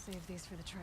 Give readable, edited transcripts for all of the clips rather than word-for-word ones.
Save these for the trail.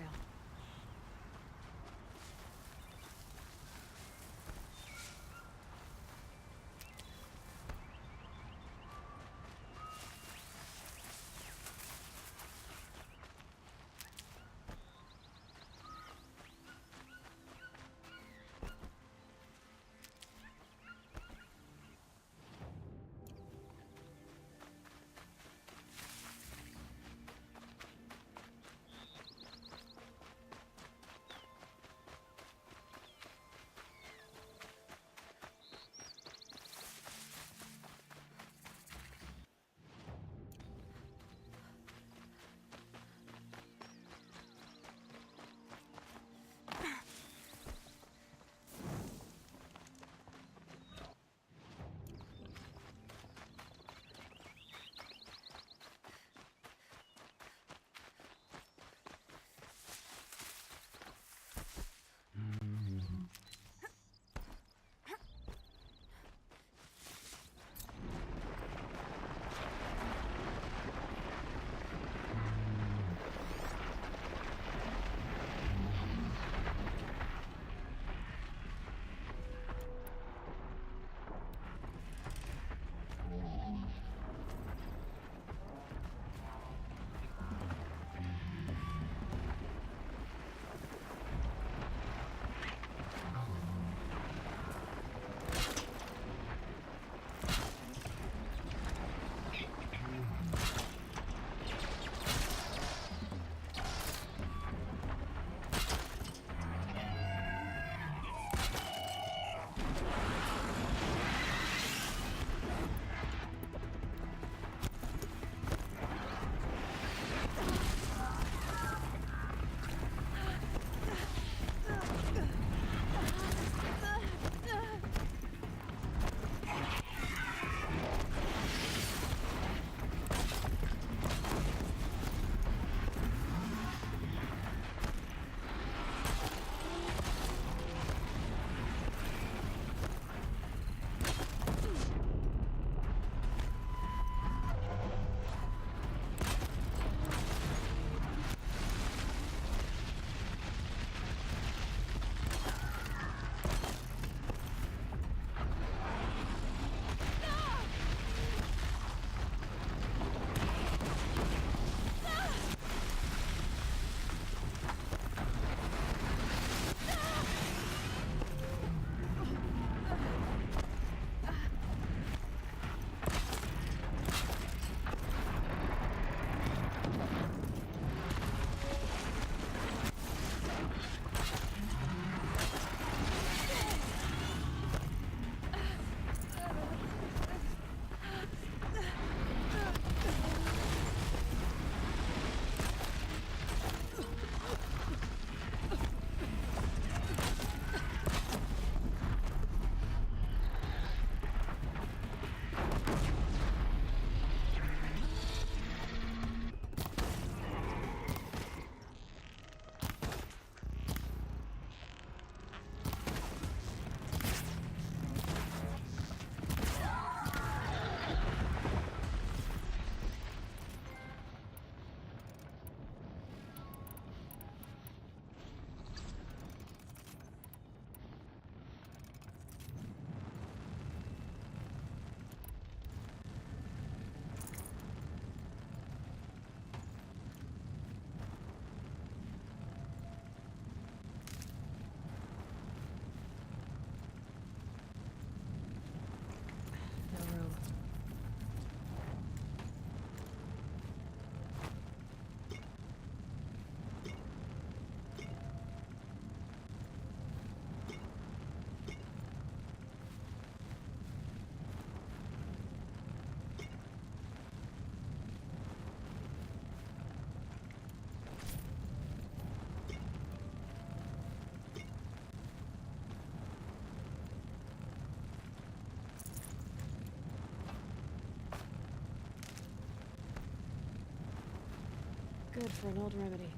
Good for an old remedy.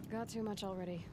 Got too much already.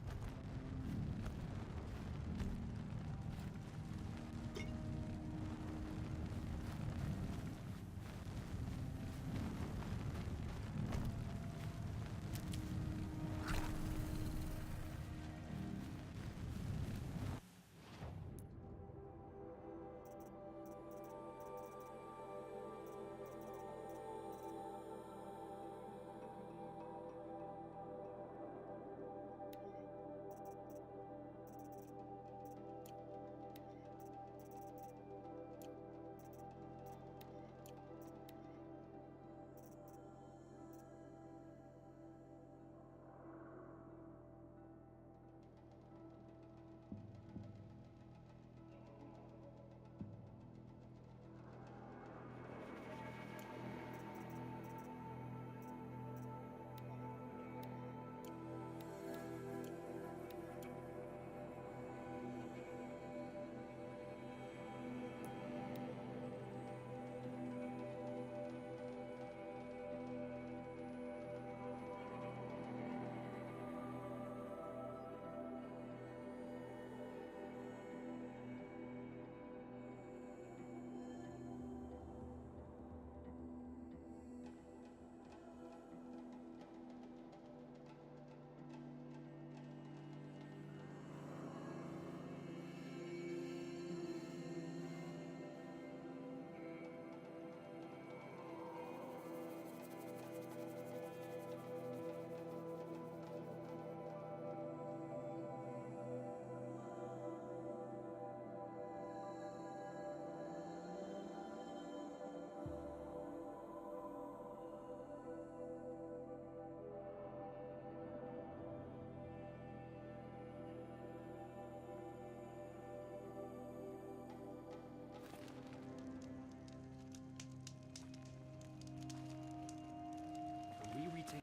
We retain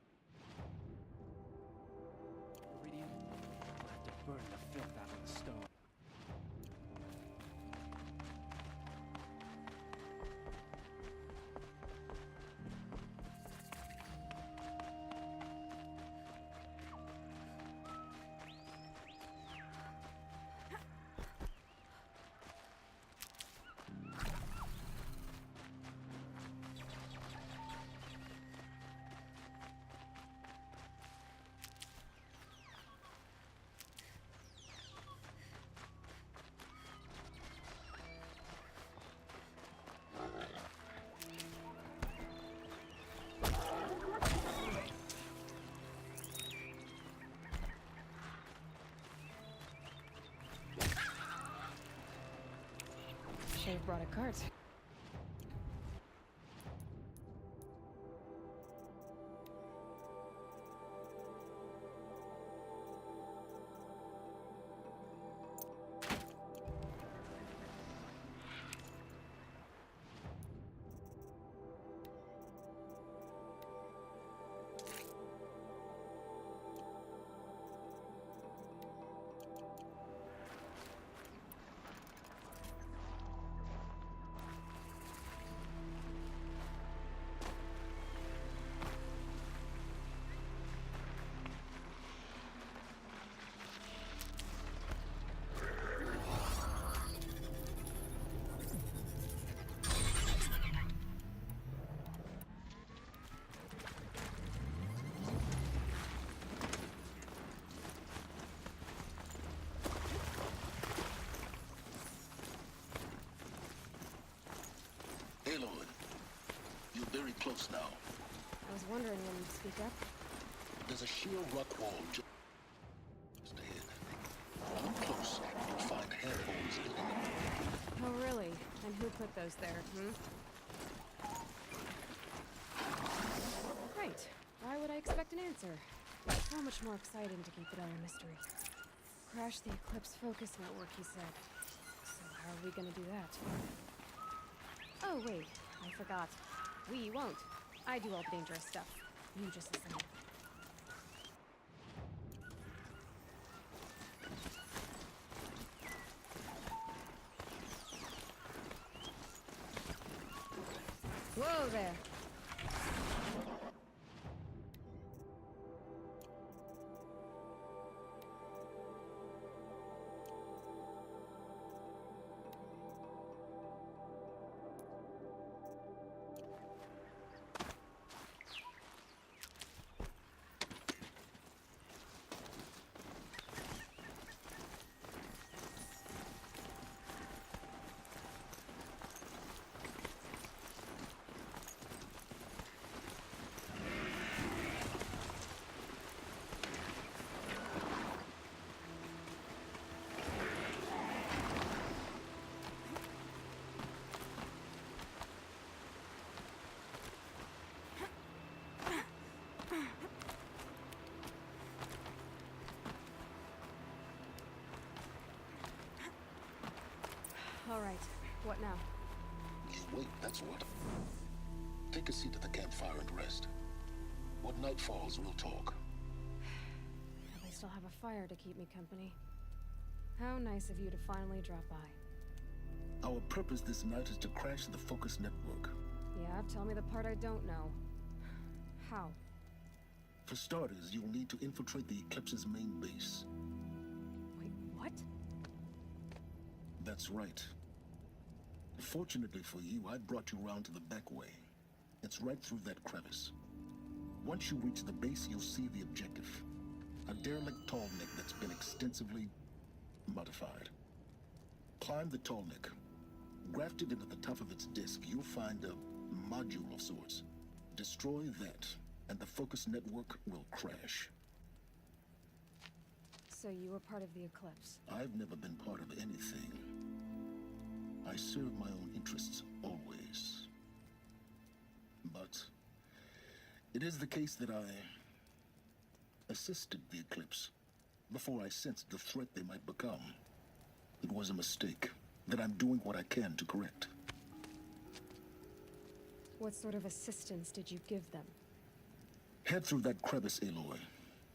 Iridium. We'll have to burn the filth out of the stone. Should have brought a cart. Aloy, you're very close now. I was wondering when you'd speak up. There's a sheer rock wall just ahead. Come close, you'll find handholds in it. Oh, really? And who put those there, Right. Why would I expect an answer? It's so much more exciting to keep it all a mystery. Crash the Eclipse focus network, he said. So how are we gonna do that? Oh, wait. I forgot. We won't. I do all the dangerous stuff. You just listen. Whoa there! All right, what now? You wait, that's what. Take a seat at the campfire and rest. When night falls, we'll talk. At least I'll have a fire to keep me company. How nice of you to finally drop by. Our purpose this night is to crash the Focus network. Yeah, tell me the part I don't know. How? For starters, you'll need to infiltrate the Eclipse's main base. Wait, what? That's right. Fortunately for you, I brought you around to the back way. It's right through that crevice. Once you reach the base, you'll see the objective. A derelict tallneck that's been extensively modified. Climb the tallneck. Grafted into the top of its disk, you'll find a module of sorts. Destroy that, and the Focus network will crash. So you were part of the Eclipse? I've never been part of anything. I serve my own interests, always. But it is the case that I assisted the Eclipse before I sensed the threat they might become. It was a mistake that I'm doing what I can to correct. What sort of assistance did you give them? Head through that crevice, Aloy.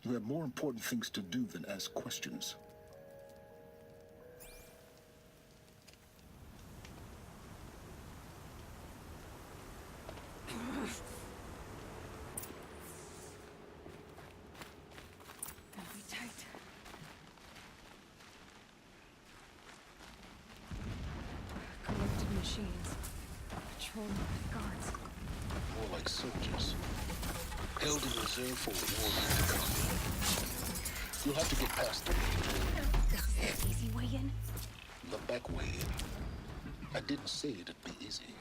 You have more important things to do than ask questions. Gotta be tight. Corrupted machines. Patrolling with guards. More like soldiers. Held in reserve for a war to come. You'll have to get past them. This is the easy way in? The back way in. I didn't say it'd be easy.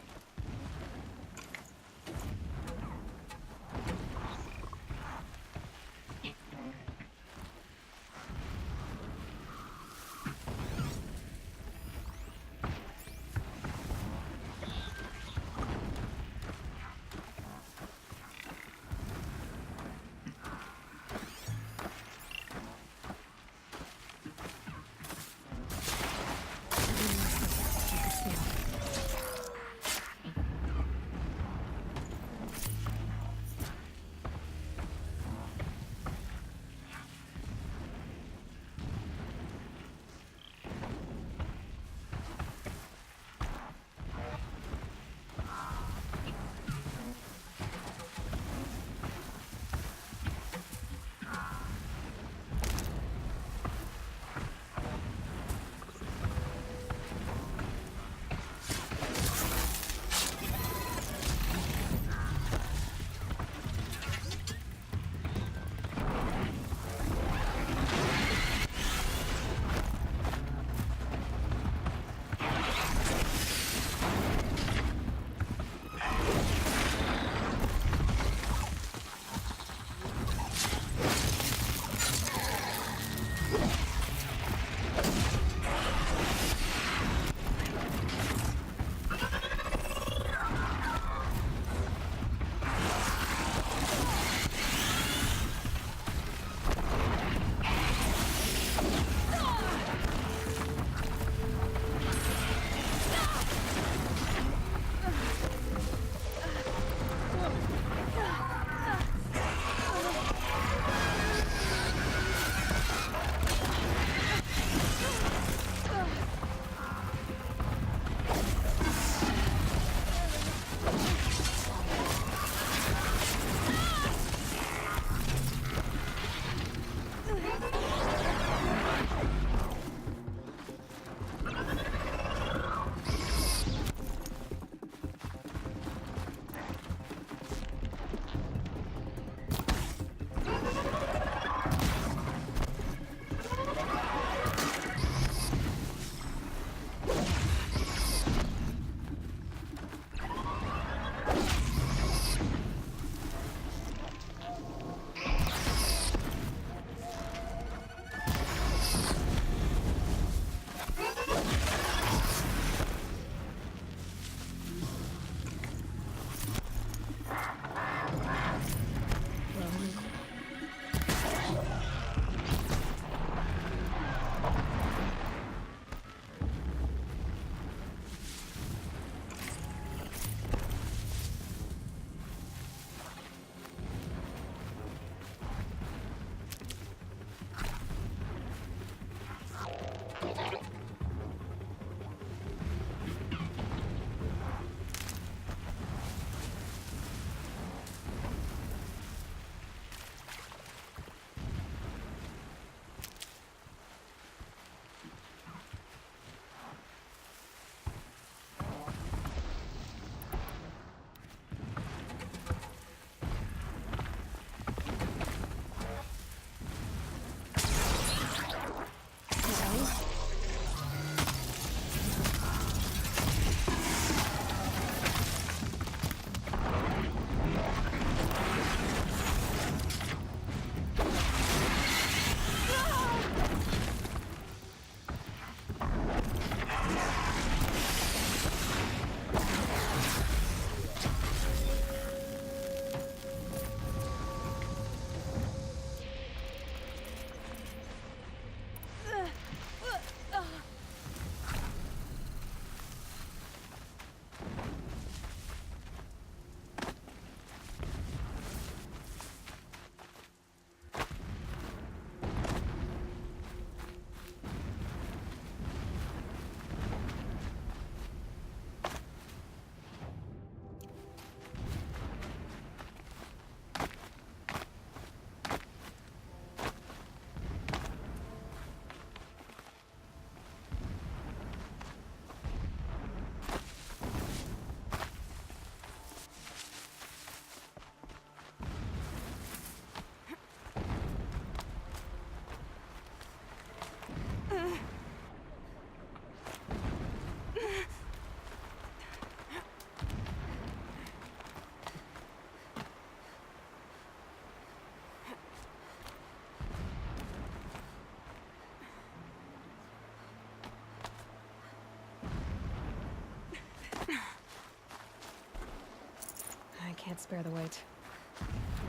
can't spare the weight.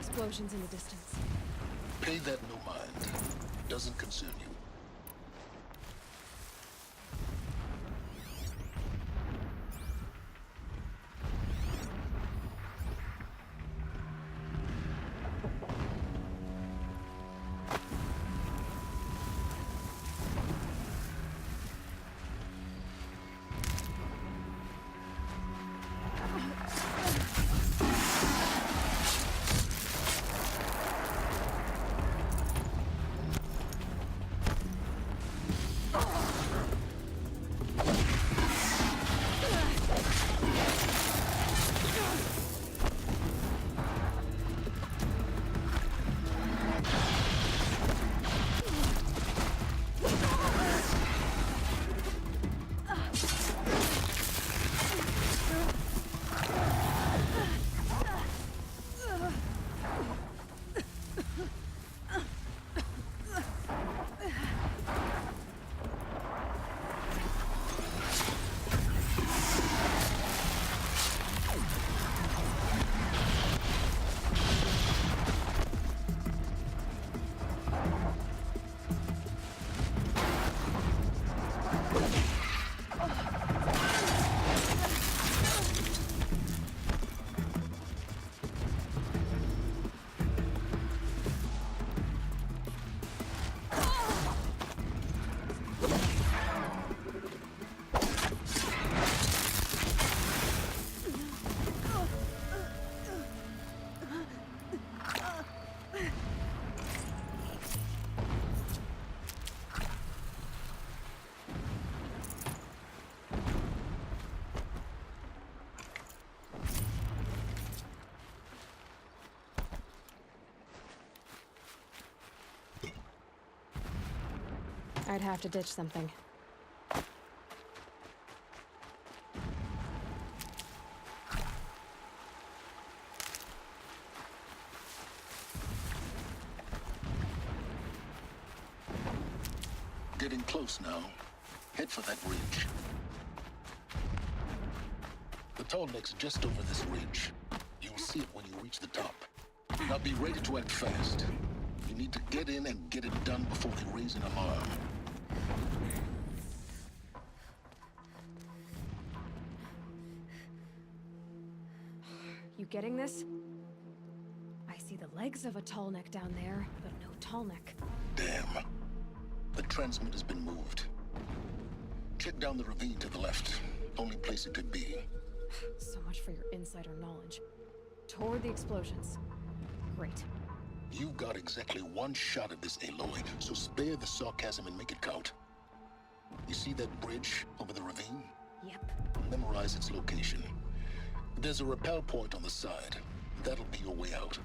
Explosions in the distance. Pay that no mind. Doesn't concern you. I'd have to ditch something. Getting close now. Head for that ridge. The tall neck's just over this ridge. You'll see it when you reach the top. Now be ready to act fast. You need to get in and get it done before they raise an alarm. You getting this? I see the legs of a tall neck down there, but no tall neck. Damn. The transmitter's been moved. Check down the ravine to the left. Only place it could be. So much for your insider knowledge. Toward the explosions. Great. You've got exactly one shot at this, Aloy, so spare the sarcasm and make it count. You see that bridge over the ravine? Yep. Memorize its location. There's a rappel point on the side. That'll be your way out.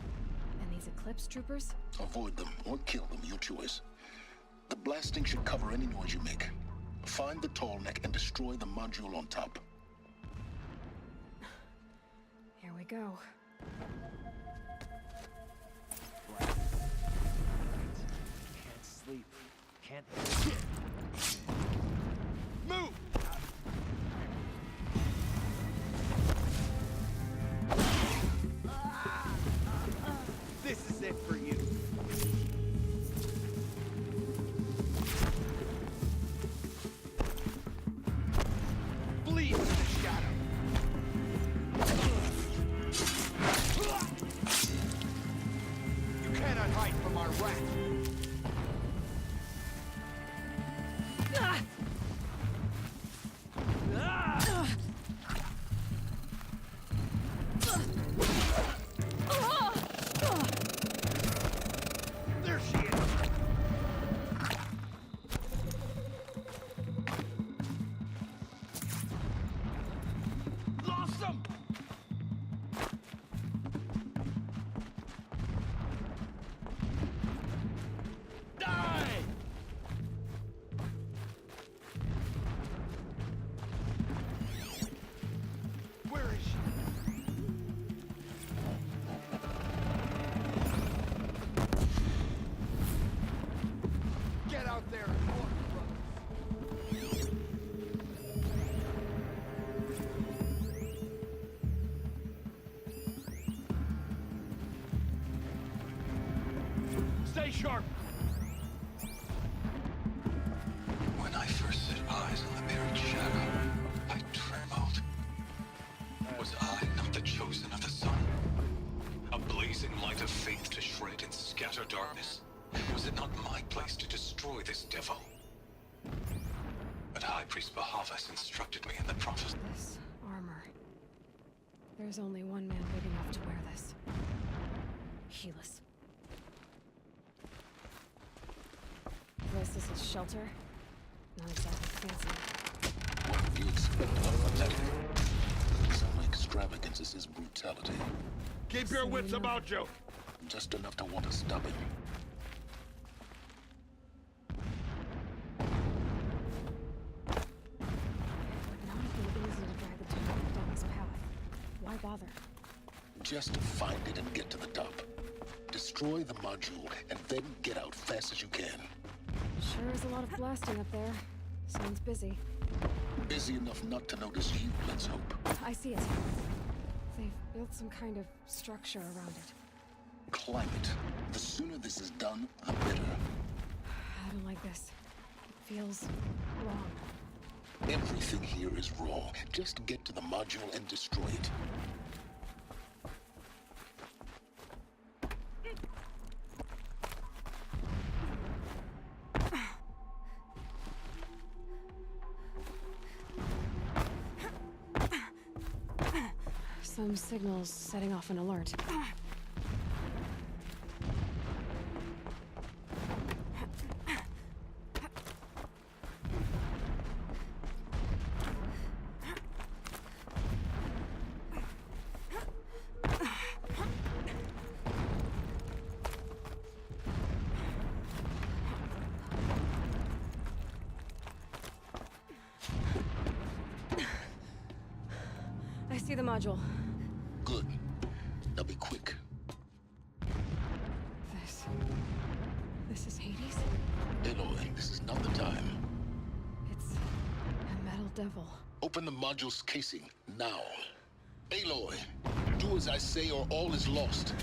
And these Eclipse troopers? Avoid them or kill them, your choice. The blasting should cover any noise you make. Find the tall neck and destroy the module on top. Here we go. Can't sleep. Can't... Move! This is it for you. Flee into the shadow. You cannot hide from our wrath. sharp! When I first set eyes on the buried shadow, I trembled. Was I not the chosen of the sun? A blazing light of faith to shred and scatter darkness? Was it not my place to destroy this devil? But High Priest Bahavas instructed me in the prophecy. This armor. There's only one man big enough to wear this. Helis. This is his shelter. Not exactly fancy. What do you expect of a pathetic? His only extravagance is his brutality. Keep your wits about you! Just enough to want to stop him. Not have been easy to drag the target down his path. Why bother? Just find it and get to the top. Destroy the module and then get out fast as you can. Sure is a lot of blasting up there. Sounds busy. Busy enough not to notice you, let's hope. I see it. They've built some kind of structure around it. Climb it. The sooner this is done, the better. I don't like this. It feels wrong. Everything here is wrong. Just get to the module and destroy it. Some signals setting off an alert. I see the module. Good. Now be quick. This is Hades? Aloy, this is not the time. It's a metal devil. Open the module's casing, now. Aloy, do as I say or all is lost.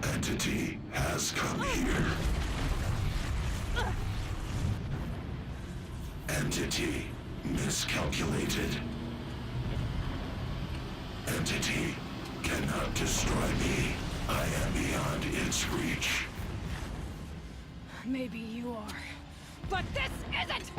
Entity has come here. Entity miscalculated. Entity cannot destroy me. I am beyond its reach. Maybe you are. But this isn't!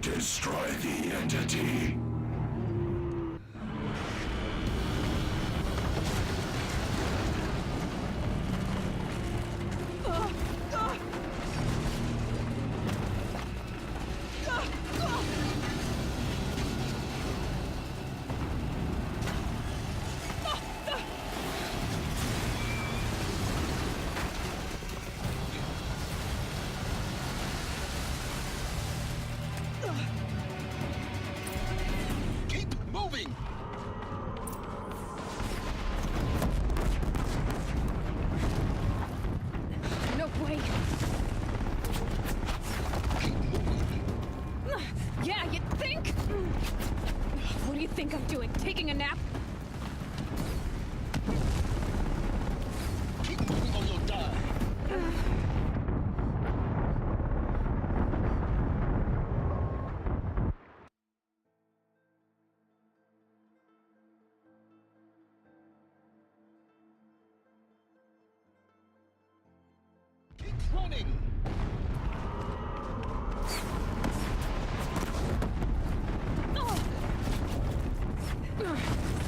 Destroy the entity. Keep moving! No way! Keep moving! Yeah, you think? What do you think I'm doing? Taking a nap? Keep moving or you'll die! Keep running!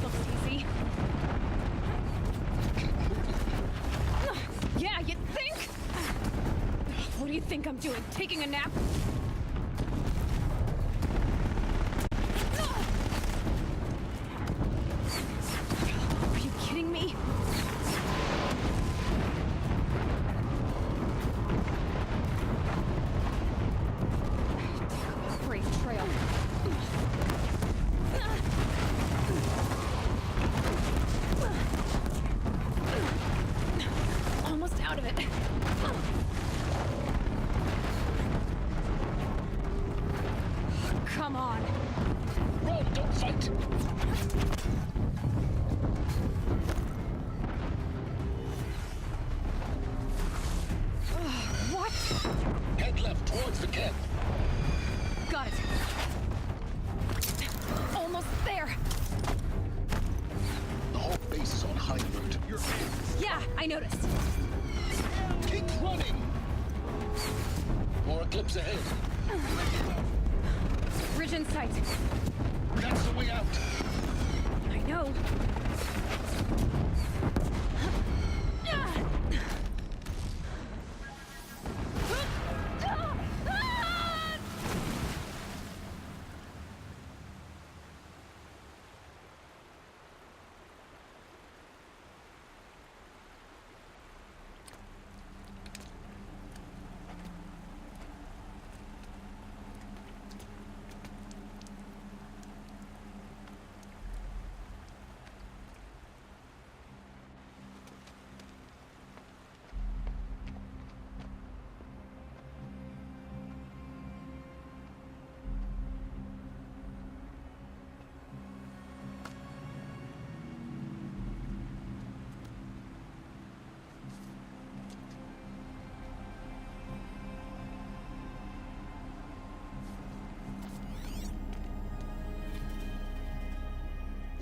Looks easy. Yeah, you think? What do you think I'm doing? Taking a nap? Are you kidding me? Great trail. Head left towards the camp. Got it. Almost there. The whole base is on high alert. Yeah, I noticed. Keep running! More eclipse ahead. Ridge in sight. That's the way out. I know.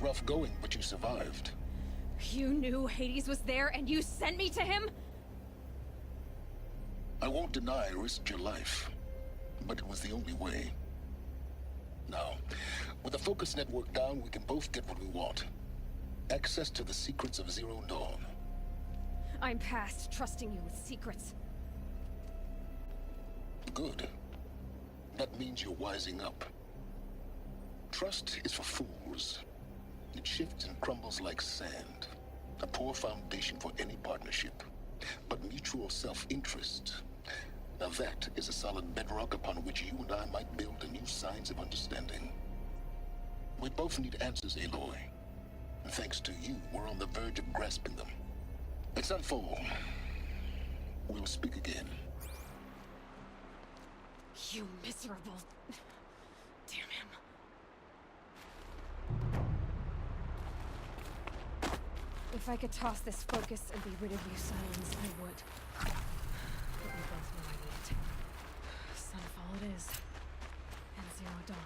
Rough going, but you survived. You knew Hades was there and you sent me to him? I won't deny I risked your life, but it was the only way. Now, with the focus network down, we can both get what we want. Access to the secrets of Zero Dawn. I'm past trusting you with secrets. Good. That means you're wising up. Trust is for fools. It shifts and crumbles like sand. A poor foundation for any partnership. But mutual self-interest, now that is a solid bedrock upon which you and I might build a new science of understanding. We both need answers, Aloy. And thanks to you, we're on the verge of grasping them. It's unfold. We'll speak again. You miserable... Damn him. If I could toss this focus and be rid of you, Silence, I would. But we both know I need it. Sunfall it is. And Zero Dawn.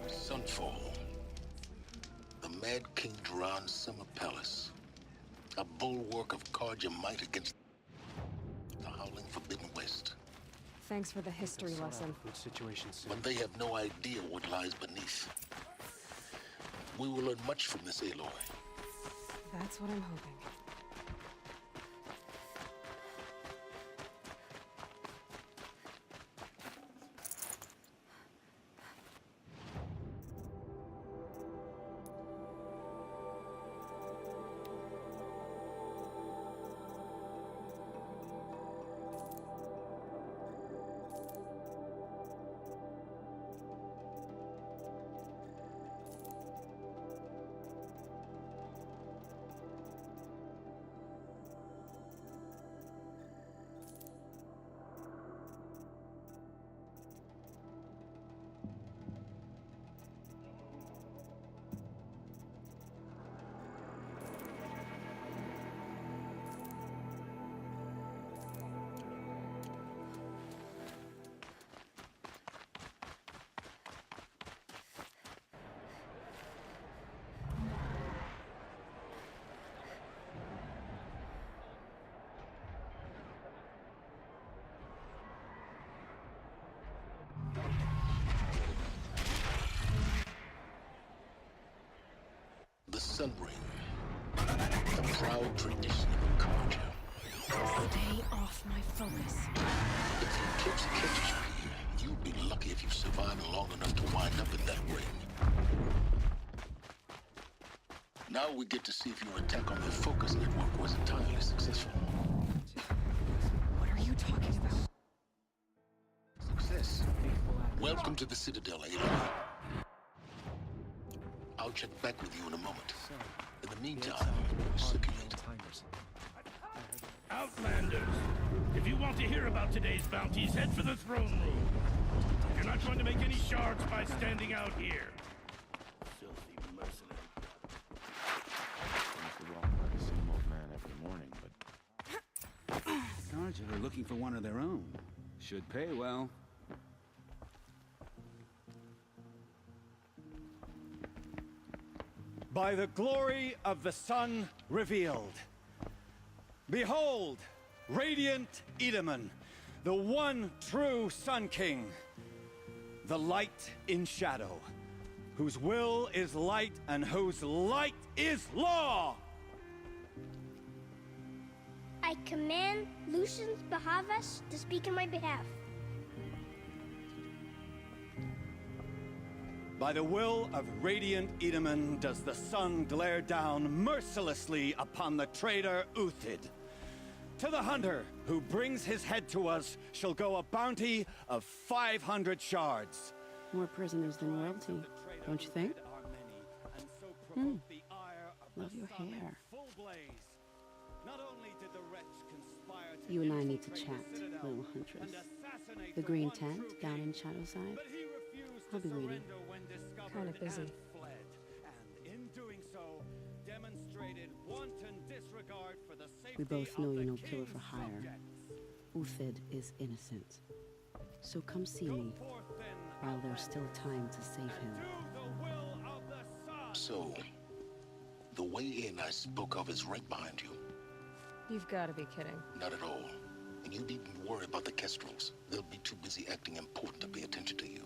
Sunfall. The Mad King Duran's summer palace. A bulwark of cards your might against the howling Forbidden West. Thanks for the history lesson. Good situation soon. But they have no idea what lies beneath. We will learn much from this, Aloy. That's what I'm hoping. Sun Ring. The proud tradition of Karja. Stay off my focus. If the eclipse catches you here, you'll be lucky if you survive long enough to wind up in that ring. Now we get to see if your attack on the Focus Network was entirely successful. What are you talking about? Success. Welcome to the Citadel, Aloy. I'll check back with you in a moment. In the meantime, circulate. Outlanders! If you want to hear about today's bounties, head for the throne room. You're not going to make any shards by standing out here. Filthy mercenary. Seems to walk like the same old man every morning, but Karja are looking for one of their own. Should pay well. By the glory of the sun revealed. Behold, radiant Edaman, the one true Sun King, the light in shadow, whose will is light and whose light is law! I command Lucius Bahavas to speak in my behalf. By the will of radiant Edaman does the sun glare down mercilessly upon the traitor Uthid. To the hunter who brings his head to us shall go a bounty of 500 shards. More prisoners than royalty, don't you think? Love your hair. You and I need to chat, little huntress. The green tent down in Shadowside. I'll be waiting. Kind of busy. We both know you're no killer for hire. Uthid is innocent. So come see me while there's still time to save him. So, the way in I spoke of is right behind you. You've got to be kidding. Not at all. And you needn't worry about the Kestrels. They'll be too busy acting important to pay attention to you.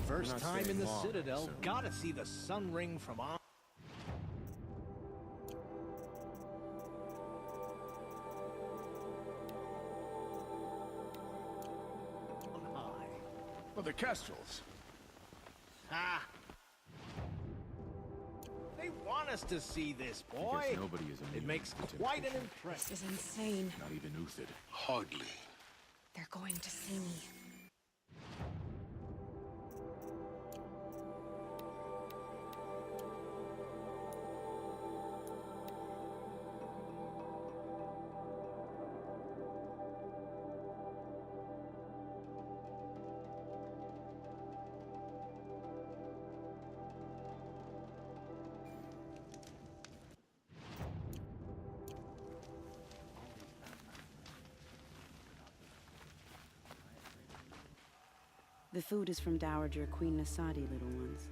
First time in the Citadel, gotta see the Sun Ring from on. high. For the Kestrels. Ha! They want us to see this, boy. I guess nobody is immune It makes to quite an This impression. is insane. not even Uthid. Hardly. They're going to see me. The food is from Dowager Queen Nasadi, little ones.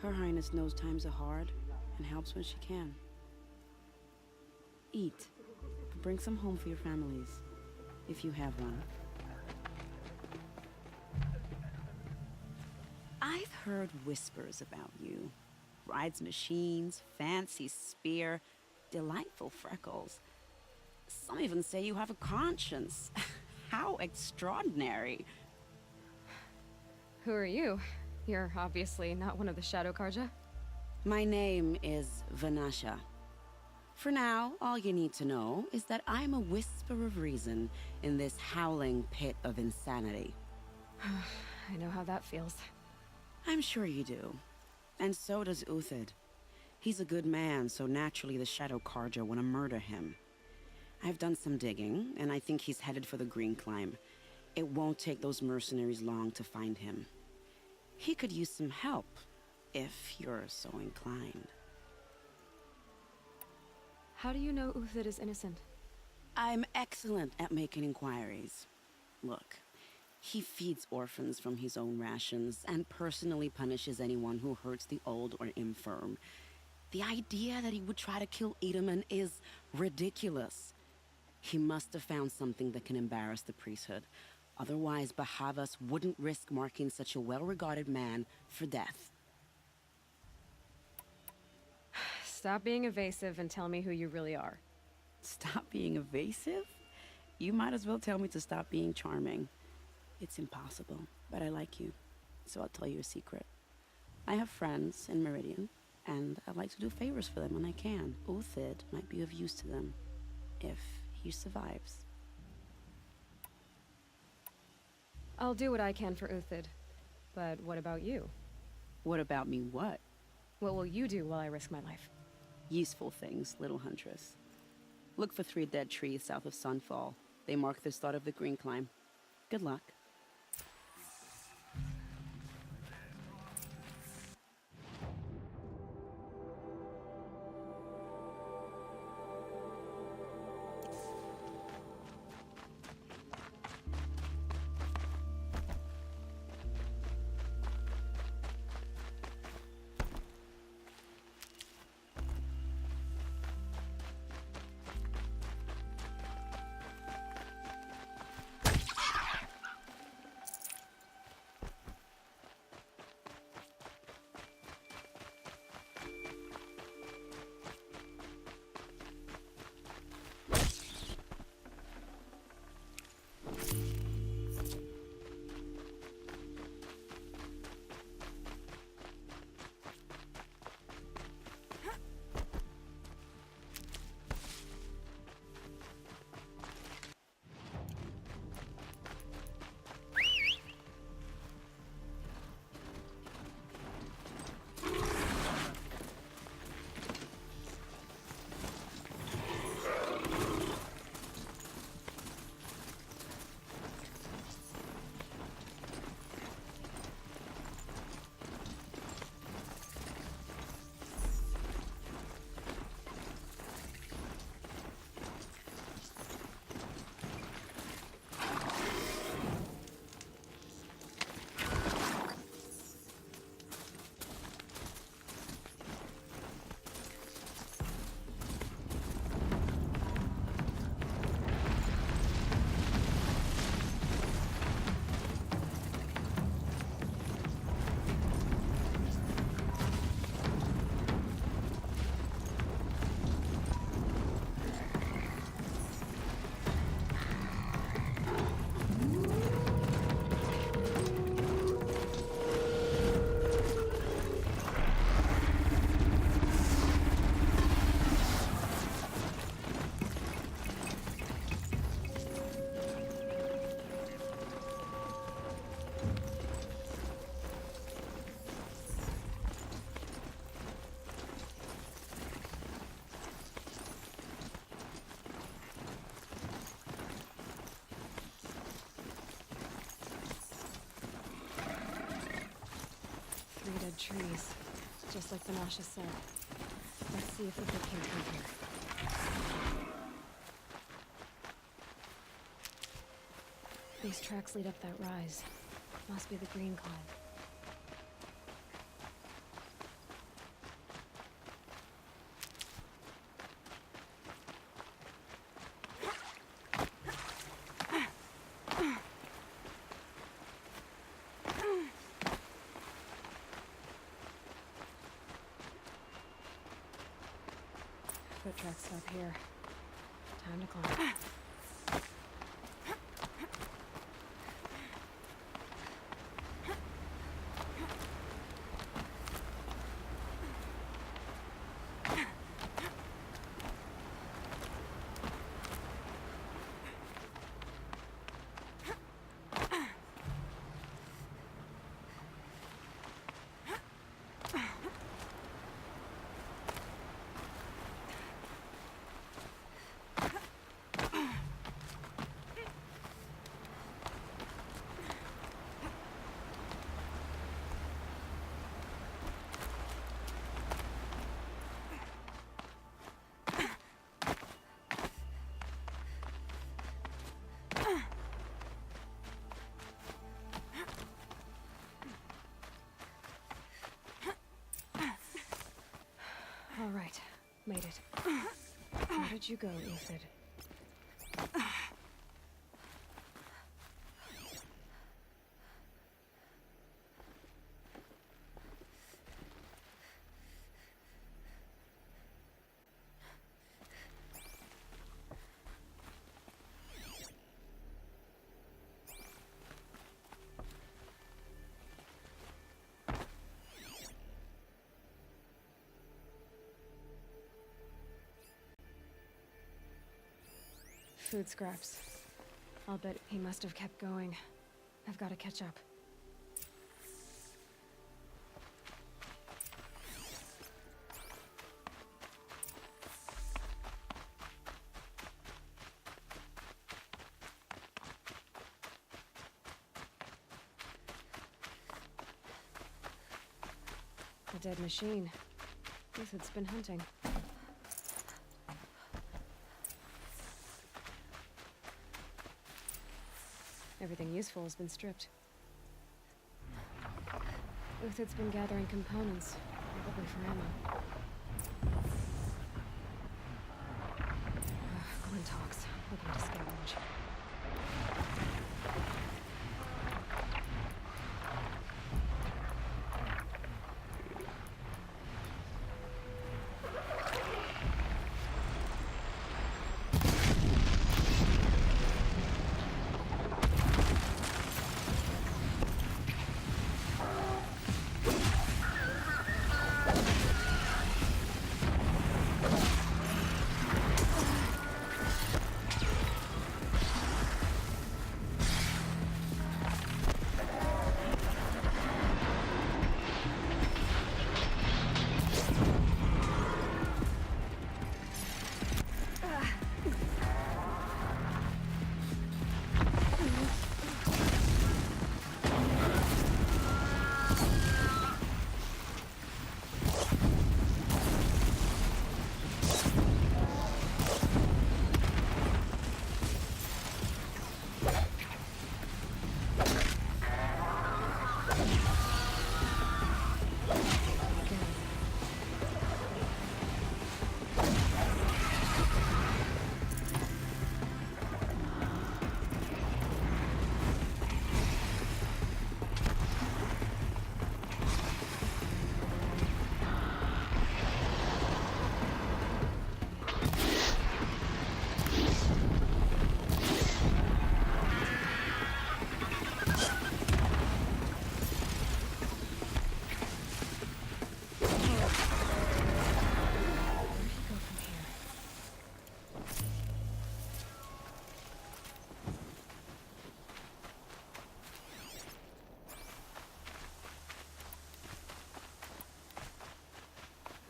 Her Highness knows times are hard and helps when she can. Eat. Bring some home for your families, if you have one. I've heard whispers about you. Rides machines, fancy spear, delightful freckles. Some even say you have a conscience. How extraordinary. Who are you? You're obviously not one of the Shadow Karja. My name is Vanasha. For now, all you need to know is that I'm a whisper of reason in this howling pit of insanity. I know how that feels. I'm sure you do. And so does Uthid. He's a good man, so naturally the Shadow Karja want to murder him. I've done some digging, and I think he's headed for the Green Climb. It won't take those mercenaries long to find him. He could use some help, if you're so inclined. How do you know Uthid is innocent? I'm excellent at making inquiries. Look, he feeds orphans from his own rations and personally punishes anyone who hurts the old or infirm. The idea that he would try to kill Edaman is ridiculous. He must have found something that can embarrass the priesthood. Otherwise, Bahavas wouldn't risk marking such a well-regarded man for death. Stop being evasive and tell me who you really are. Stop being evasive? You might as well tell me to stop being charming. It's impossible, but I like you, so I'll tell you a secret. I have friends in Meridian, and I like to do favors for them when I can. Uthid might be of use to them, if he survives. I'll do what I can for Uthid. But what about you? What about me what? What will you do while I risk my life? Useful things, little huntress. Look for 3 dead trees south of Sunfall. They mark the start of the green climb. Good luck. Dead trees, just like Vanasha said. Let's see if the book can come here. These tracks lead up that rise. Must be the green climb. Foot tracks up here. Time to climb. All right, made it. Where did you go, Uthid? food scraps. I'll bet he must have kept going. I've got to catch up. A dead machine. Guess it's been hunting. Everything useful has been stripped. Uthid's been gathering components, probably for ammo. Glintox, looking to scavenge.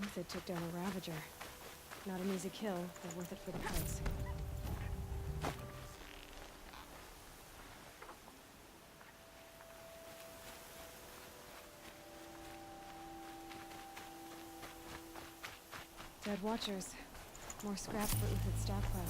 Uthid took down a Ravager. Not an easy kill, but worth it for the price. Dead Watchers. More scrap for Uthid's stockpile.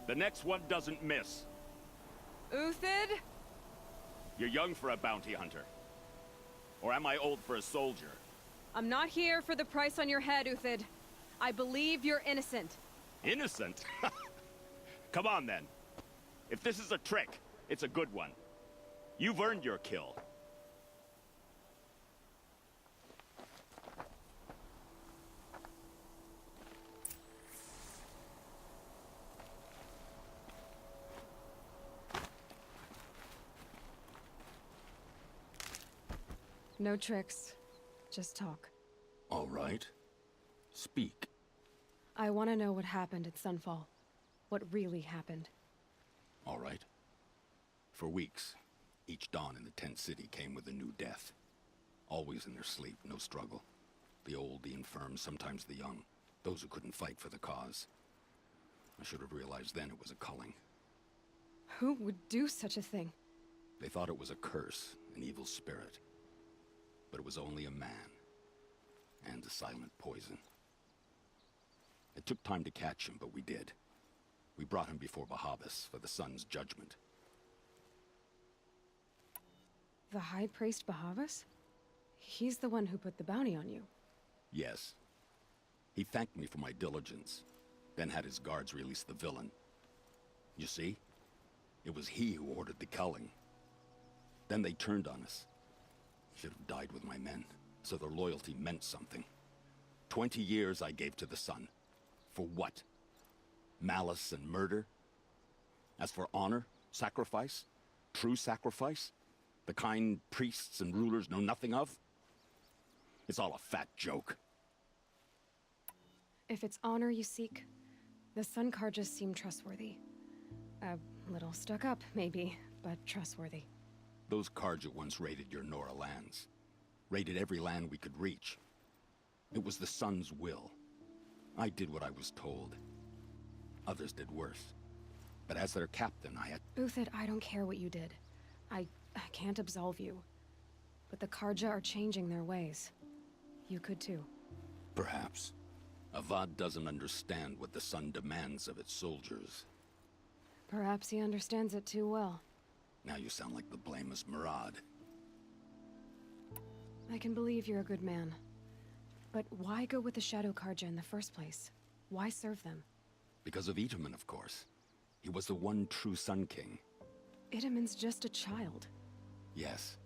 The next one doesn't miss. Uthid? You're young for a bounty hunter. Or am I old for a soldier? I'm not here for the price on your head, Uthid. I believe you're innocent. Innocent? Come on, then. If this is a trick, it's a good one. You've earned your kill. No tricks. Just talk. All right. Speak. I want to know what happened at Sunfall. What really happened. All right. For weeks, each dawn in the tent city came with a new death. Always in their sleep, no struggle. The old, the infirm, sometimes the young. Those who couldn't fight for the cause. I should have realized then it was a culling. Who would do such a thing? They thought it was a curse, an evil spirit. But it was only a man. And a silent poison. It took time to catch him, but we did. We brought him before Bahavas for the sun's judgment. The High Priest Bahavas? He's the one who put the bounty on you. Yes. He thanked me for my diligence. then had his guards release the villain. You see? It was he who ordered the culling. Then they turned on us. Should have died with my men, so their loyalty meant something. 20 years I gave to the sun. For what? Malice and murder? As for honor, sacrifice, true sacrifice, the kind priests and rulers know nothing of? It's all a fat joke. If it's honor you seek, the Sun Karjas seem trustworthy. A little stuck up, maybe, but trustworthy. Those Karja once raided your Nora lands. Raided every land we could reach. It was the Sun's will. I did what I was told. Others did worse. But as their captain, I had... Uthid, I don't care what you did. I can't absolve you. But the Karja are changing their ways. You could too. Perhaps. Avad doesn't understand what the Sun demands of its soldiers. Perhaps he understands it too well. Now you sound like the blameless Murad. I can believe you're a good man. But why go with the Shadow Karja in the first place? Why serve them? Because of Itaman, of course. He was the one true Sun King. Itaman's just a child. Yes,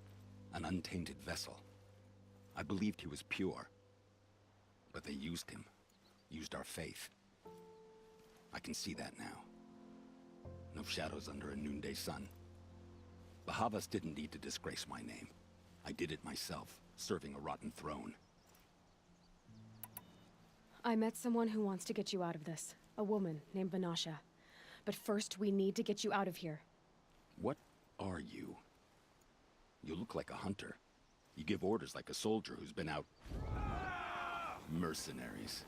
an untainted vessel. I believed he was pure. But they used him. Used our faith. I can see that now. No shadows under a noonday sun. Bahavas didn't need to disgrace my name. I did it myself, serving a rotten throne. I met someone who wants to get you out of this. A woman named Vanasha. But first, we need to get you out of here. What are you? You look like a hunter. You give orders like a soldier who's been out... Mercenaries.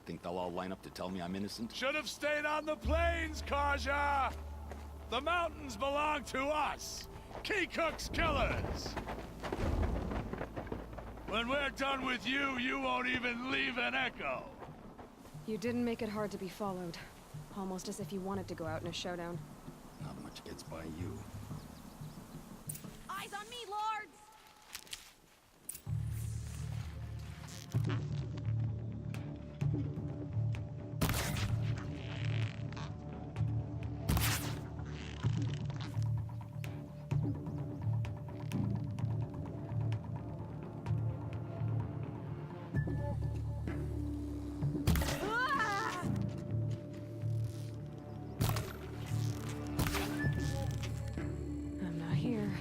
Think they'll all line up to tell me I'm innocent? Should have stayed on the plains, Karja! The mountains belong to us! Kikuk's killers! When we're done with you, you won't even leave an echo! You didn't make it hard to be followed. Almost as if you wanted to go out in a showdown. Not much gets by you. Eyes on me, lords! I'm not here.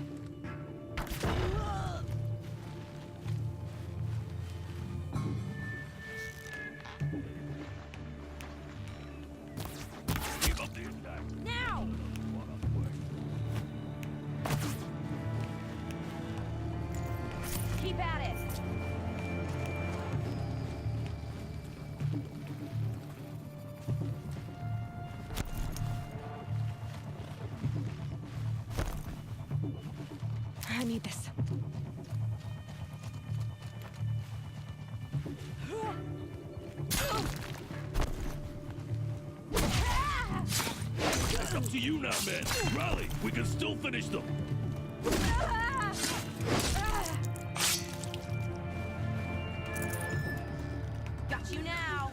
Keep up the attack. Now! Keep at it! I need this. It's up to you now, man. Rally, we can still finish them. Got you now!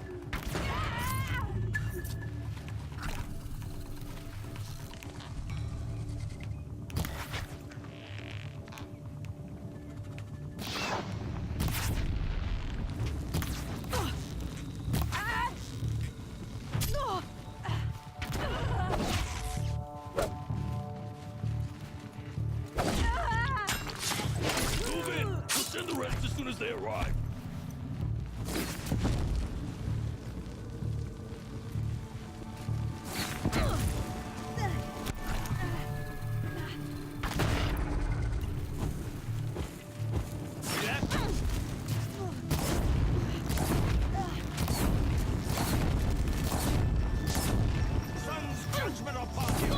Move in. We'll send the rest as soon as they arrive. Sun's judgment upon you!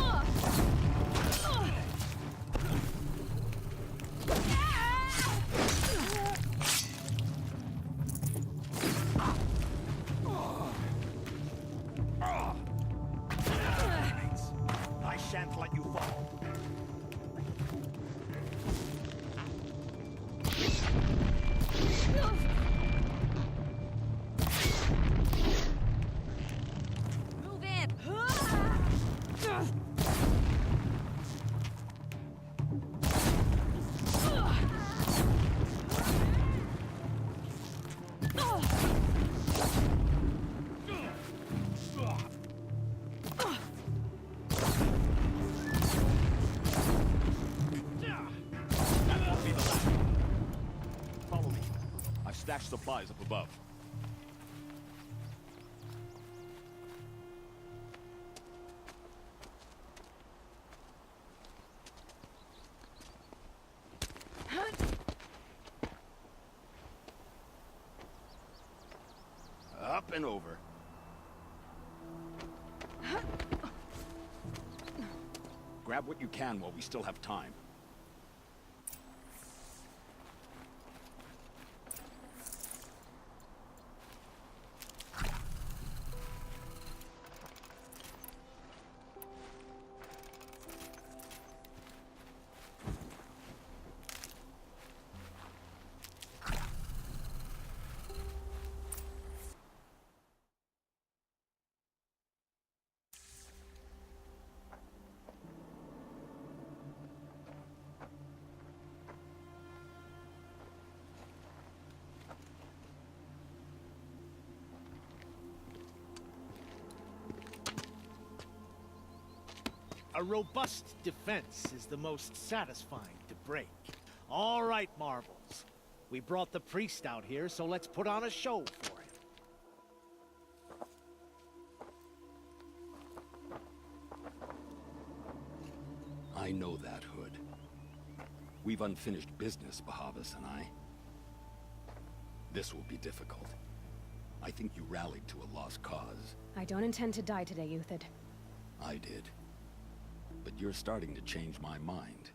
I shan't let you fall. stashed supplies up above. Up and over. Grab what you can while we still have time. A robust defense is the most satisfying to break. All right, Marvels. We brought the priest out here, so let's put on a show for him. I know that, Hood. We've unfinished business, Bahavas and I. This will be difficult. I think you rallied to a lost cause. I don't intend to die today, Uthid. I did. But you're starting to change my mind.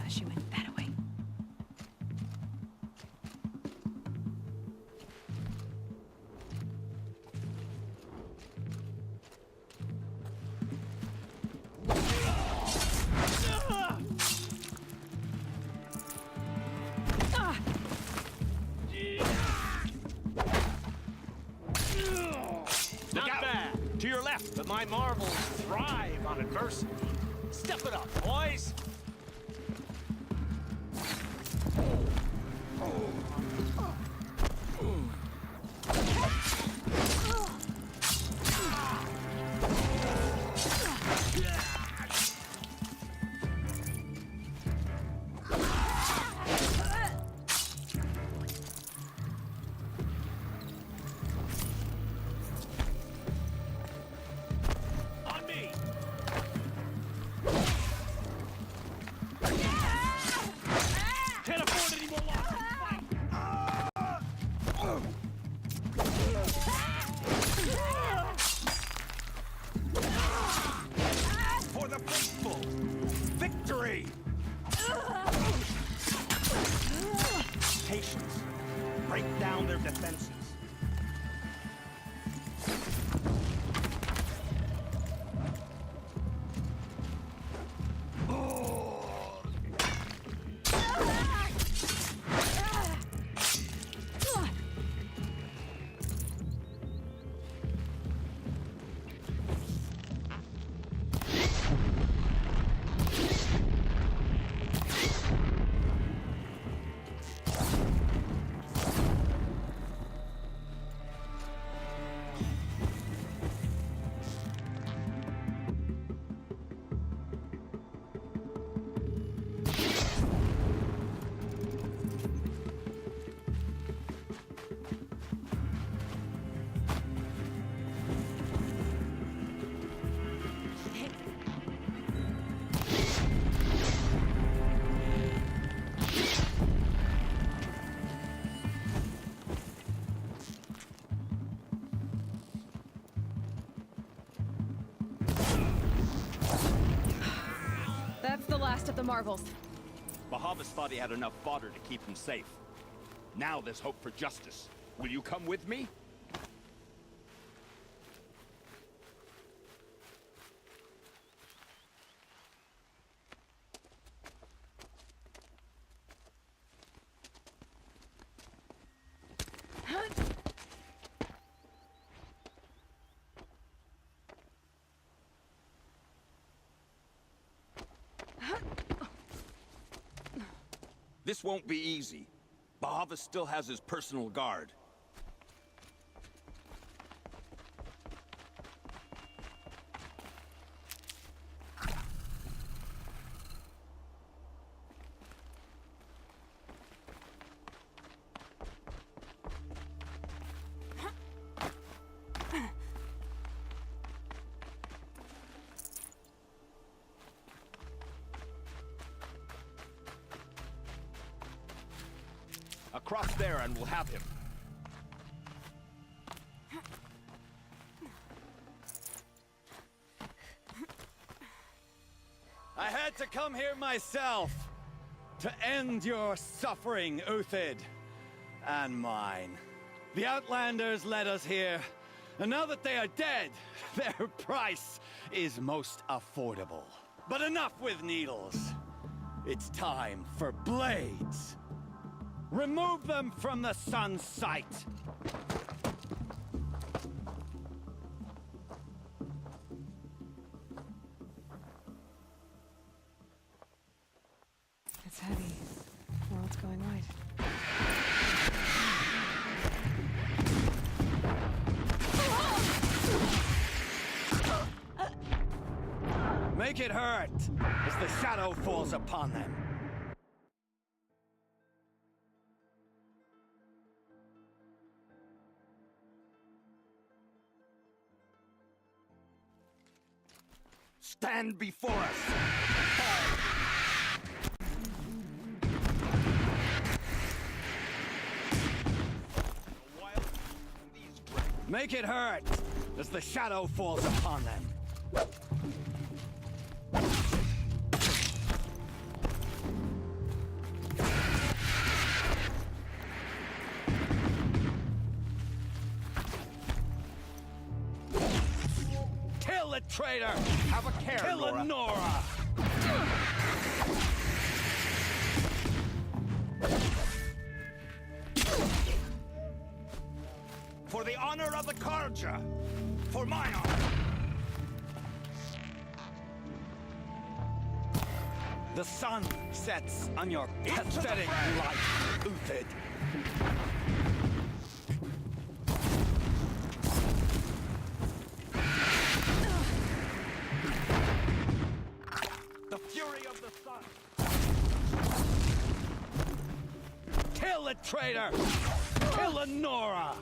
She went that way. To your left. But my Marvels thrive on adversity. Step it up, boys! For the faithful! Victory! Patience. Break down their defenses. That's the last of the Marvels. Bahavas thought he had enough fodder to keep him safe. Now there's hope for justice. Will you come with me? This won't be easy. Bahava still has his personal guard. Across there and we'll have him. I had to come here myself to end your suffering, Uthid, and mine. The Outlanders led us here, and now that they are dead, their price is most affordable. But enough with needles. It's time for blades. Remove them from the sun's sight. It's heavy. Well, it's going right. Make it hurt as the shadow falls upon them. Stand before us! Make it hurt as the shadow falls upon them. Kill the traitor! Have a care, Kill Nora. For the honor of the Karja! For my honor! The sun sets on your pathetic life, Uthid. The fury of the sun! Kill the traitor! Kill the Nora!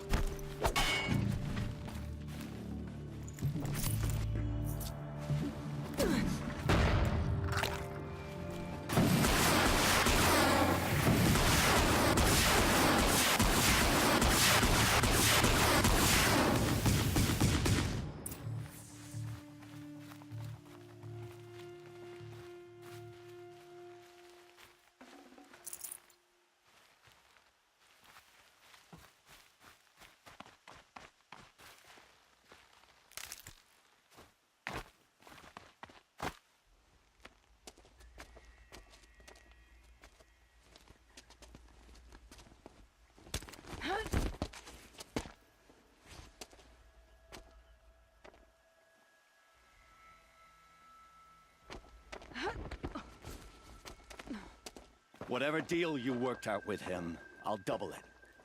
Whatever deal you worked out with him, I'll double it.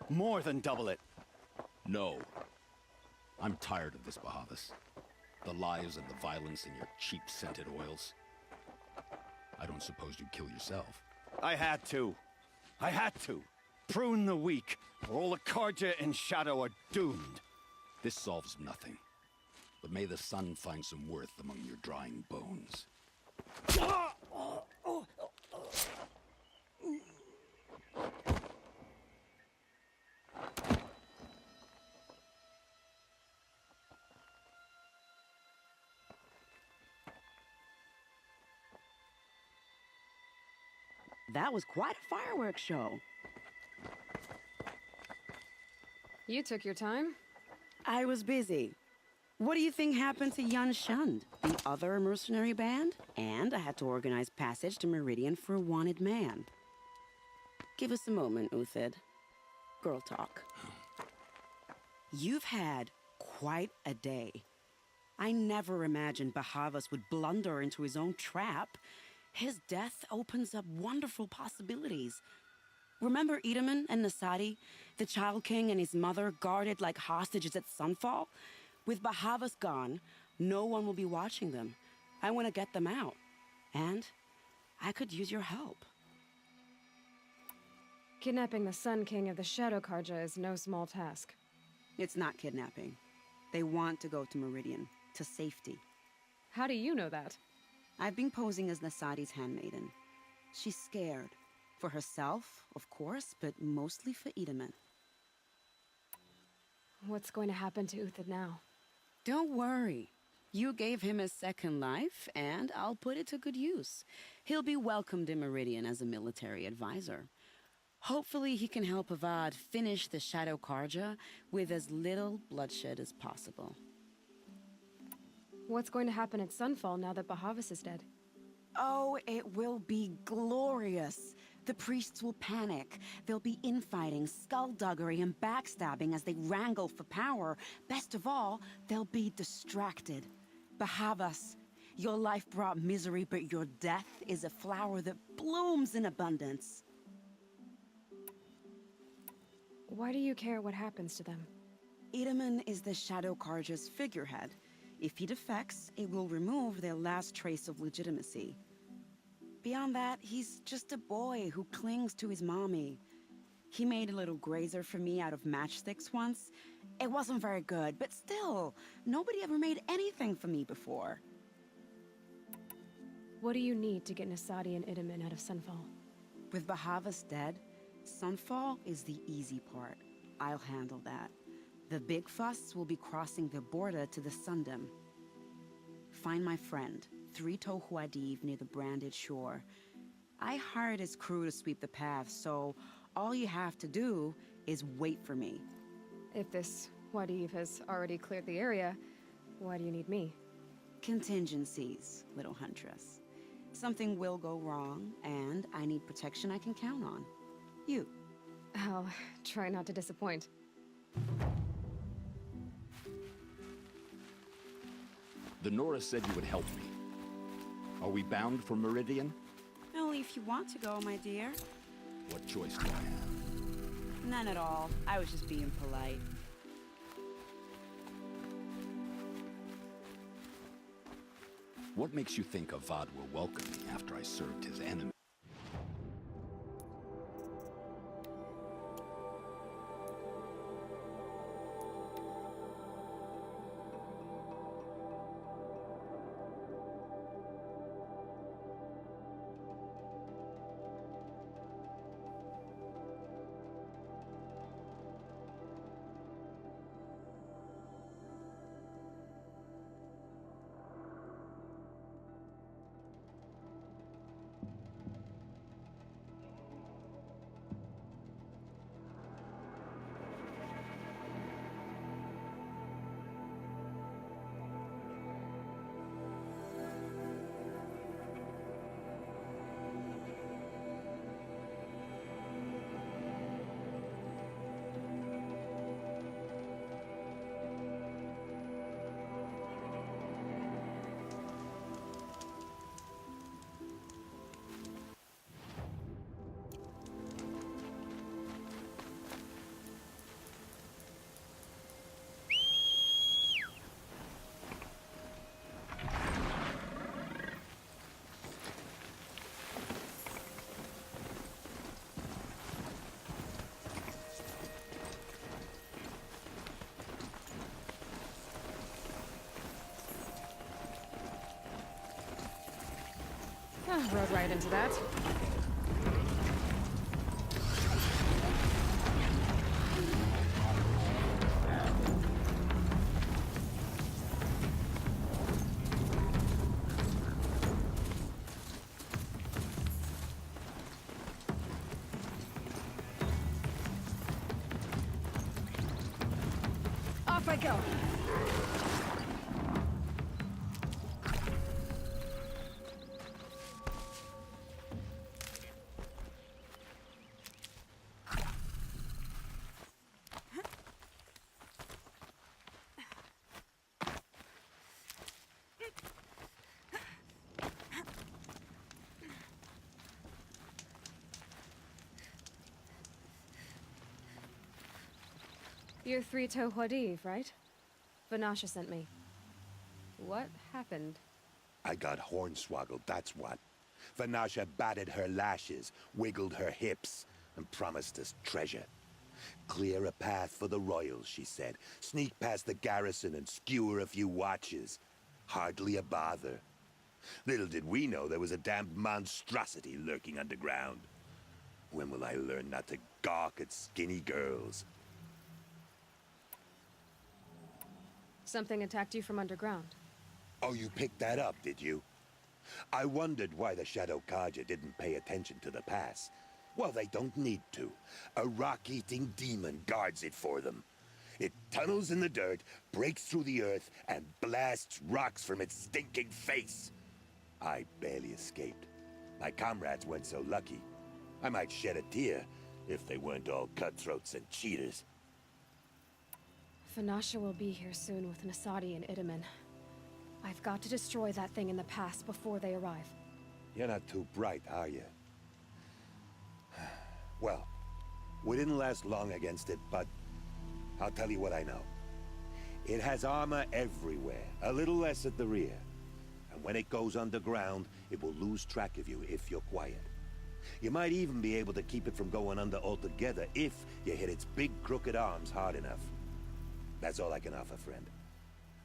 More than double it. No. I'm tired of this, Bahavas. The lies and the violence in your cheap scented oils. I don't suppose you'd kill yourself. I had to. I had to. Prune the weak, or all the Karja in shadow are doomed. This solves nothing. But may the sun find some worth among your drying bones. That was quite a fireworks show. You took your time. I was busy. What do you think happened to Yun Shund, the other mercenary band? And I had to organize passage to Meridian for a wanted man. Give us a moment, Uthid. Girl talk. You've had quite a day. I never imagined Bahavas would blunder into his own trap. His death opens up wonderful possibilities. Remember Itaman and Nasadi? The Child King and his mother guarded like hostages at Sunfall? With Bahavas gone, no one will be watching them. I want to get them out. And I could use your help. Kidnapping the Sun King of the Shadow Karja is no small task. It's not kidnapping. They want to go to Meridian, to safety. How do you know that? I've been posing as Nasadi's handmaiden. She's scared. For herself, of course, but mostly for Itaman. What's going to happen to Uthid now? Don't worry. You gave him a second life, and I'll put it to good use. He'll be welcomed in Meridian as a military advisor. Hopefully he can help Avad finish the Shadow Karja with as little bloodshed as possible. What's going to happen at Sunfall now that Bahavas is dead? Oh, it will be glorious. The priests will panic. There'll be infighting, skullduggery, and backstabbing as they wrangle for power. Best of all, they'll be distracted. Bahavas, your life brought misery, but your death is a flower that blooms in abundance. Why do you care what happens to them? Itaman is the Shadow Karja's figurehead. If he defects, it will remove their last trace of legitimacy. Beyond that, he's just a boy who clings to his mommy. He made a little grazer for me out of matchsticks once. It wasn't very good, but still, nobody ever made anything for me before. What do you need to get Nasadi and Itaman out of Sunfall? With Bahavas dead, Sunfall is the easy part. I'll handle that. The big fuss will be crossing the border to the Sundom. Find my friend, 3-Toe Huadiv, near the branded shore. I hired his crew to sweep the path, so all you have to do is wait for me. If this Huadiv has already cleared the area, why do you need me? Contingencies, little huntress. Something will go wrong, and I need protection I can count on. You. I'll try not to disappoint. The Nora said you would help me. Are we bound for Meridian? Only if you want to go, my dear. What choice do I have? None at all. I was just being polite. What makes you think Avad will welcome me after I served his enemy? Rode right into that. Off I go. You're Three-Toe Huadiv, right? Vanasha sent me. What happened? I got hornswoggled, that's what. Vanasha batted her lashes, wiggled her hips, and promised us treasure. Clear a path for the royals, she said. Sneak past the garrison and skewer a few watches. Hardly a bother. Little did we know there was a damned monstrosity lurking underground. When will I learn not to gawk at skinny girls? Something attacked you from underground. Oh, you picked that up, did you? I wondered why the Shadow Carja didn't pay attention to the pass. Well, they don't need to. A rock-eating demon guards it for them. It tunnels in the dirt, breaks through the earth, and blasts rocks from its stinking face. I barely escaped. My comrades weren't so lucky. I might shed a tear if they weren't all cutthroats and cheaters. Vanasha will be here soon with Nasadi and Itamen. I've got to destroy that thing in the pass before they arrive. You're not too bright, are you? Well, we didn't last long against it, but I'll tell you what I know. It has armor everywhere, a little less at the rear. And when it goes underground, it will lose track of you if you're quiet. You might even be able to keep it from going under altogether if you hit its big crooked arms hard enough. That's all I can offer, friend.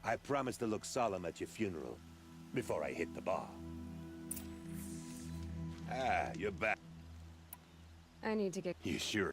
I promise to look solemn at your funeral before I hit the bar. Ah, you're back. I need to get... You sure?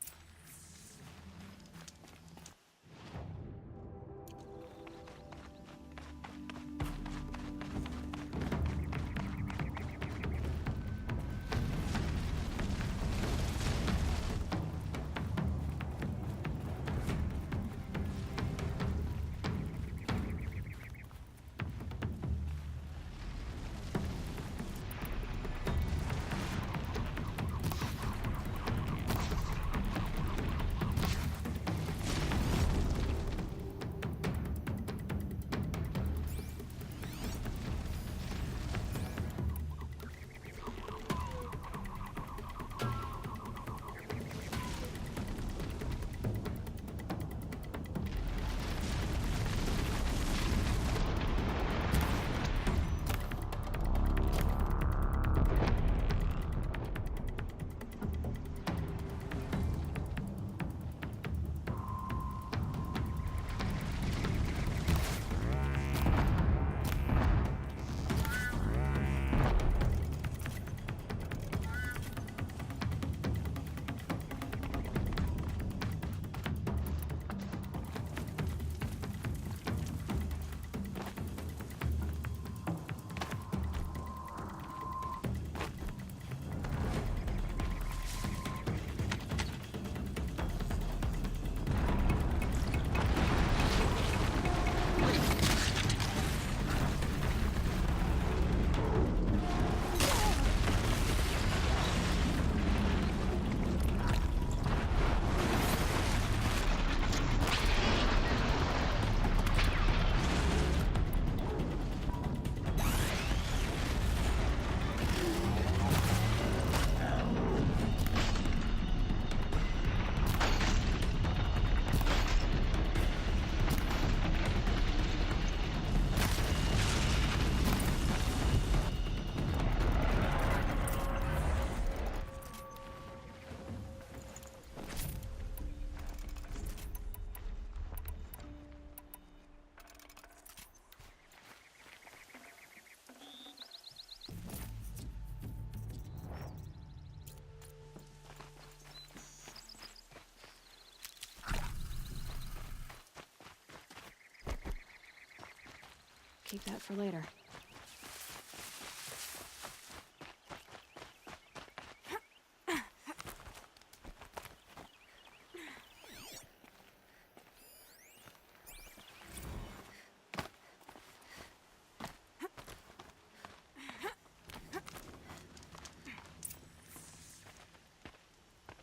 Keep that for later.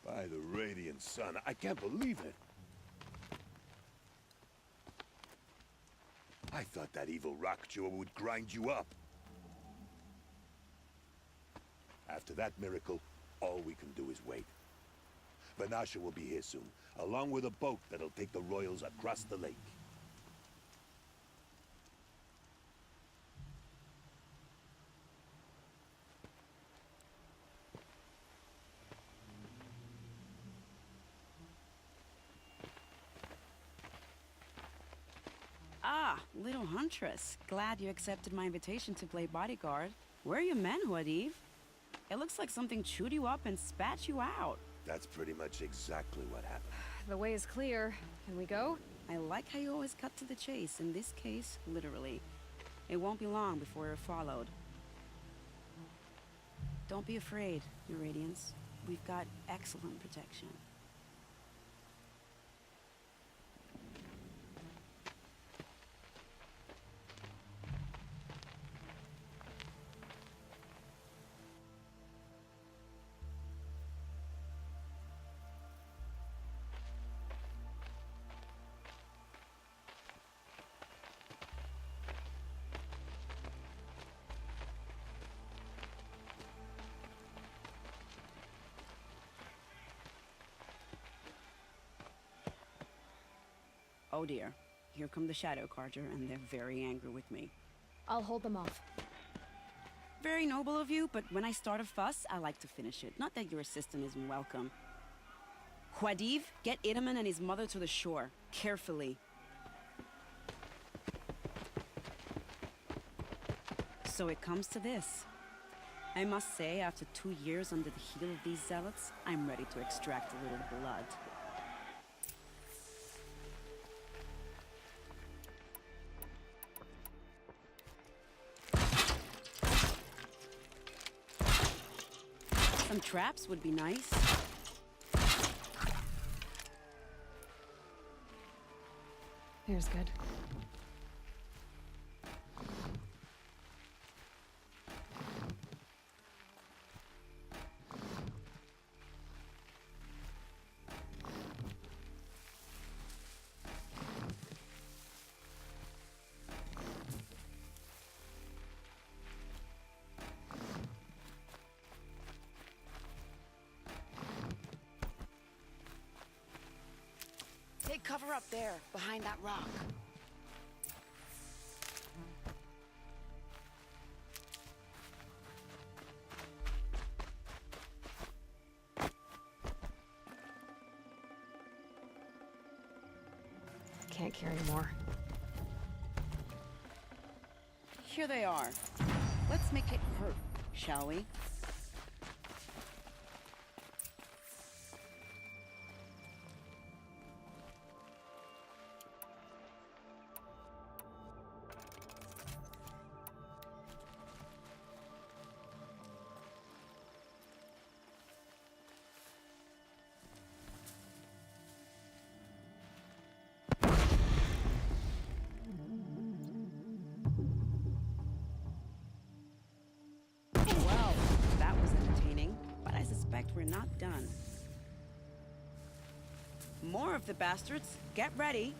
By the radiant sun, I can't believe it. I thought that evil rock chewer would grind you up. After that miracle, all we can do is wait. Vanasha will be here soon, along with a boat that'll take the royals across the lake. Ah, little huntress. Glad you accepted my invitation to play bodyguard. Where are your men, Huadiv? It looks like something chewed you up and spat you out. That's pretty much exactly what happened. The way is clear. Can we go? I like how you always cut to the chase. In this case, literally. It won't be long before you're followed. Don't be afraid, Your Radiance. We've got excellent protection. Oh dear. Here come the Shadow Carja, and they're very angry with me. I'll hold them off. Very noble of you, but when I start a fuss, I like to finish it. Not that your assistant isn't welcome. Huadiv, get Itaman and his mother to the shore. Carefully. So it comes to this. I must say, after 2 years under the heel of these zealots, I'm ready to extract a little blood. Some traps would be nice. Here's good. Take cover up there, behind that rock. Can't carry more. Here they are. Let's make it hurt, shall we? Well, that was entertaining, but I suspect we're not done. More of the bastards. Get ready.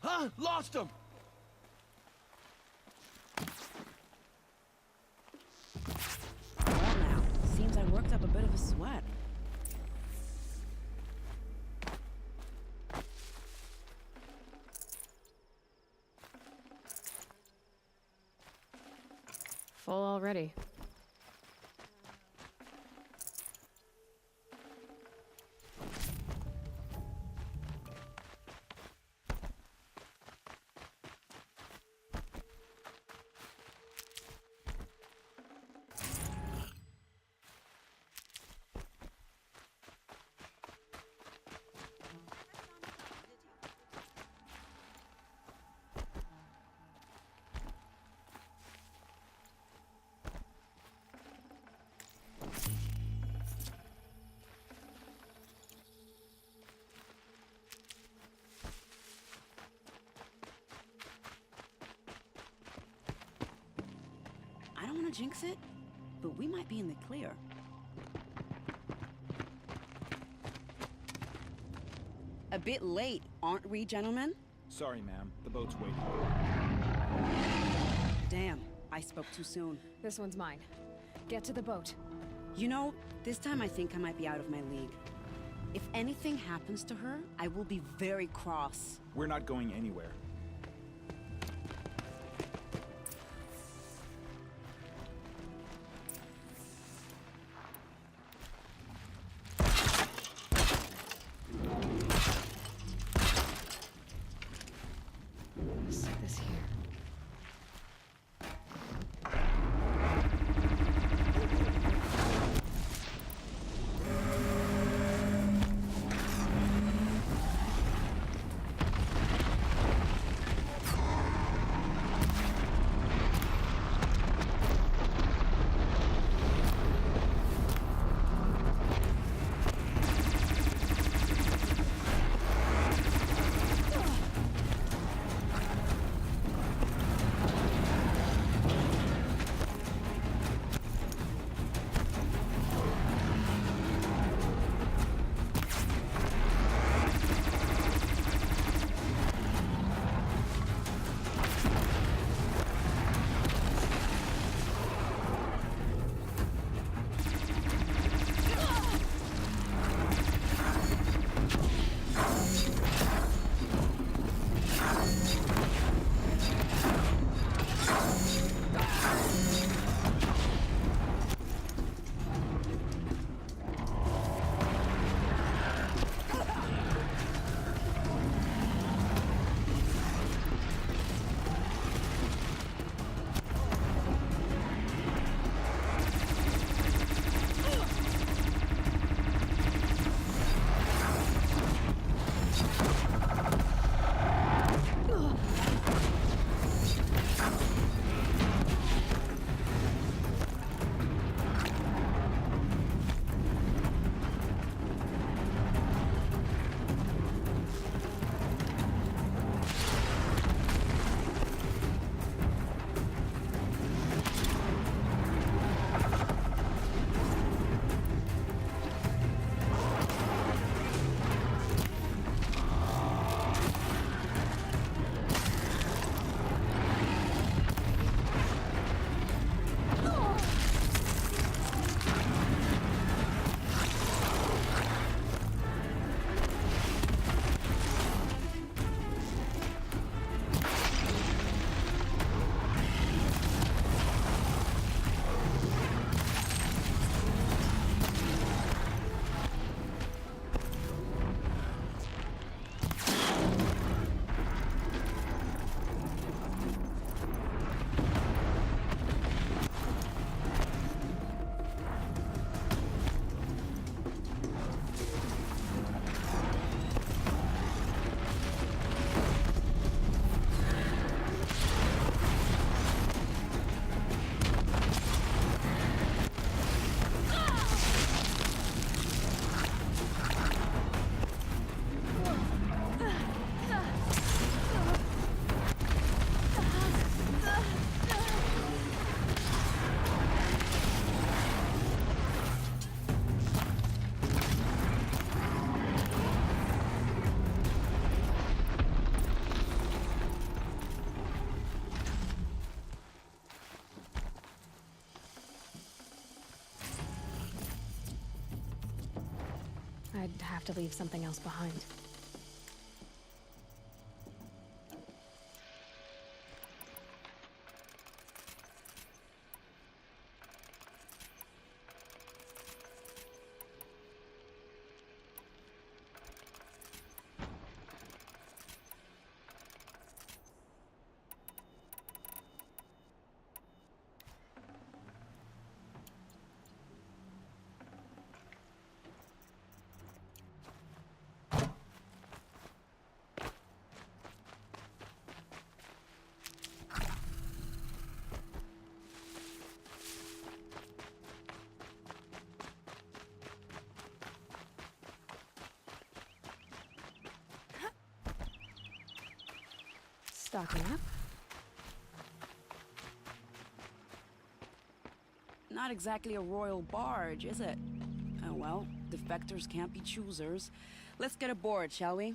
Huh? Lost him! Well now, seems I worked up a bit of a sweat. Full already. want to jinx it, but we might be in the clear. A bit late, aren't we, gentlemen? Sorry, ma'am. The boat's waiting. Damn, I spoke too soon. This one's mine. Get to the boat. You know, this time I think I might be out of my league. If anything happens to her, I will be very cross. We're not going anywhere. Set this here. I'd have to leave something else behind. Stocking up. Not exactly a royal barge, is it? Oh well, defectors can't be choosers. Let's get aboard, shall we?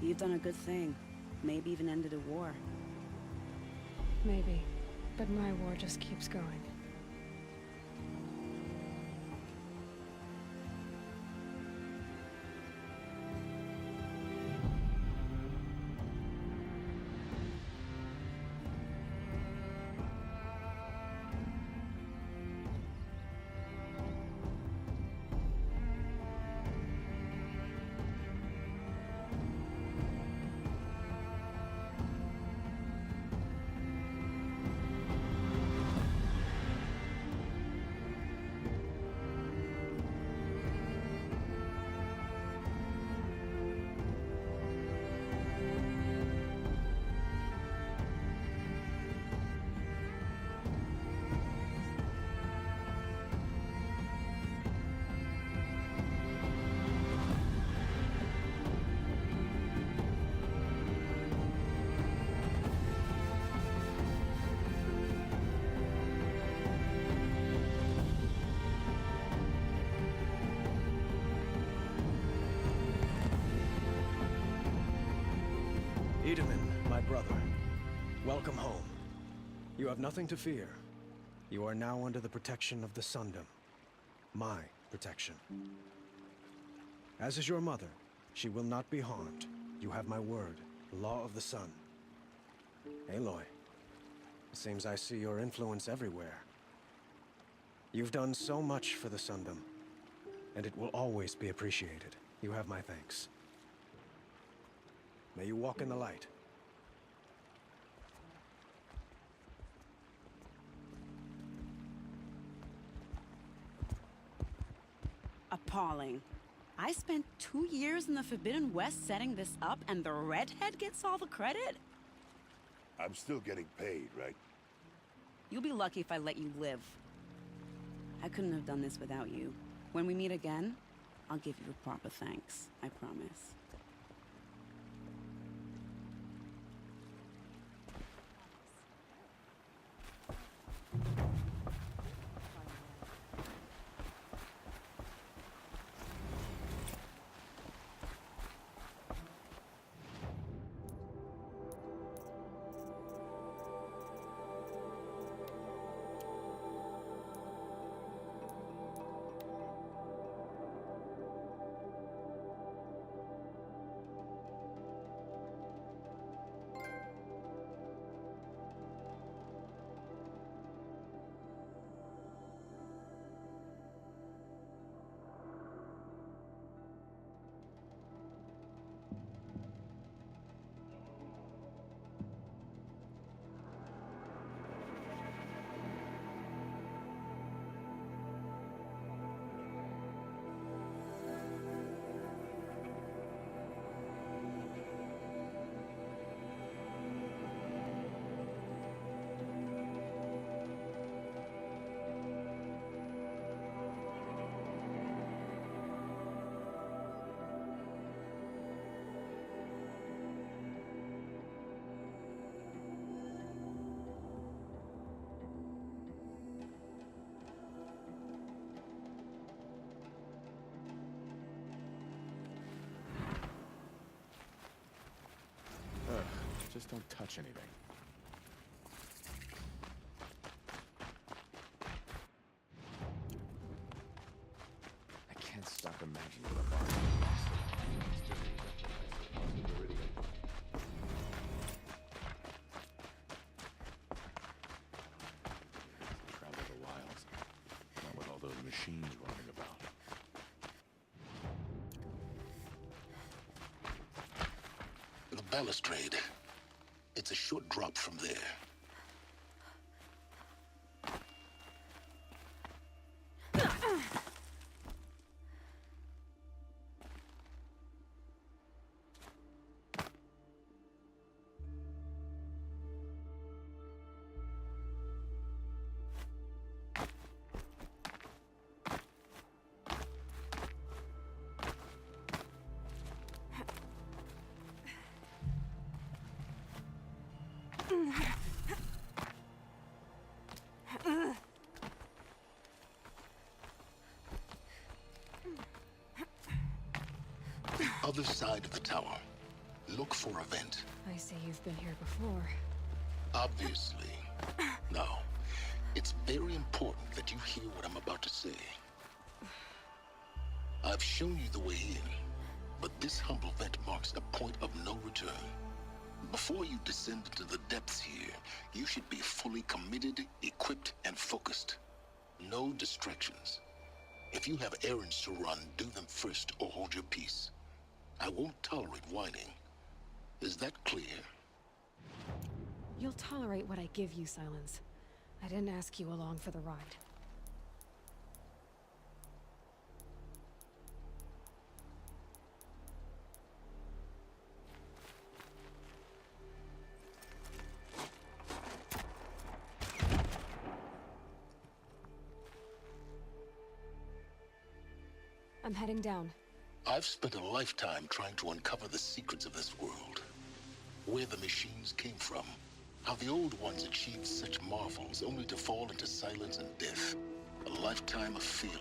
You've done a good thing. Maybe even ended a war. Maybe. But my war just keeps going. Itaman, my brother, welcome home. You have nothing to fear. You are now under the protection of the Sundom. My protection. As is your mother, she will not be harmed. You have my word, the law of the sun. Aloy, it seems I see your influence everywhere. You've done so much for the Sundom, and it will always be appreciated. You have my thanks. May you walk in the light. Appalling. I spent 2 years in the Forbidden West setting this up, and the redhead gets all the credit? I'm still getting paid, right? You'll be lucky if I let you live. I couldn't have done this without you. When we meet again, I'll give you a proper thanks. I promise. Just don't touch anything. I can't stop imagining what a body travel the wilds, not with all those machines running about. The balustrade. It's a short drop from there. other side of the tower. Look for a vent. I see you've been here before. Obviously. Now, it's very important that you hear what I'm about to say. I've shown you the way in, but this humble vent marks a point of no return. Before you descend into the depths here, you should be fully committed, equipped, and focused. No distractions. If you have errands to run, do them first or hold your peace. I won't tolerate whining. Is that clear? You'll tolerate what I give you, Silence. I didn't ask you along for the ride. I'm heading down. I've spent a lifetime trying to uncover the secrets of this world. Where the machines came from. How the old ones achieved such marvels only to fall into silence and death. A lifetime of failure.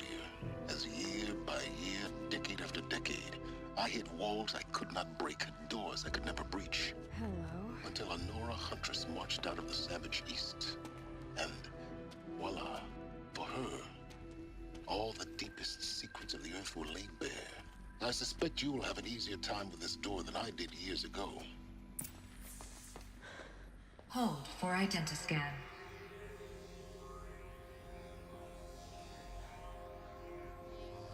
As year by year, decade after decade, I hit walls I could not break, doors I could never breach. Hello. Until a Nora huntress marched out of the savage east. And voila, for her, all the deepest secrets of the earth were laid bare. I suspect you will have an easier time with this door than I did years ago. Hold for identiscan.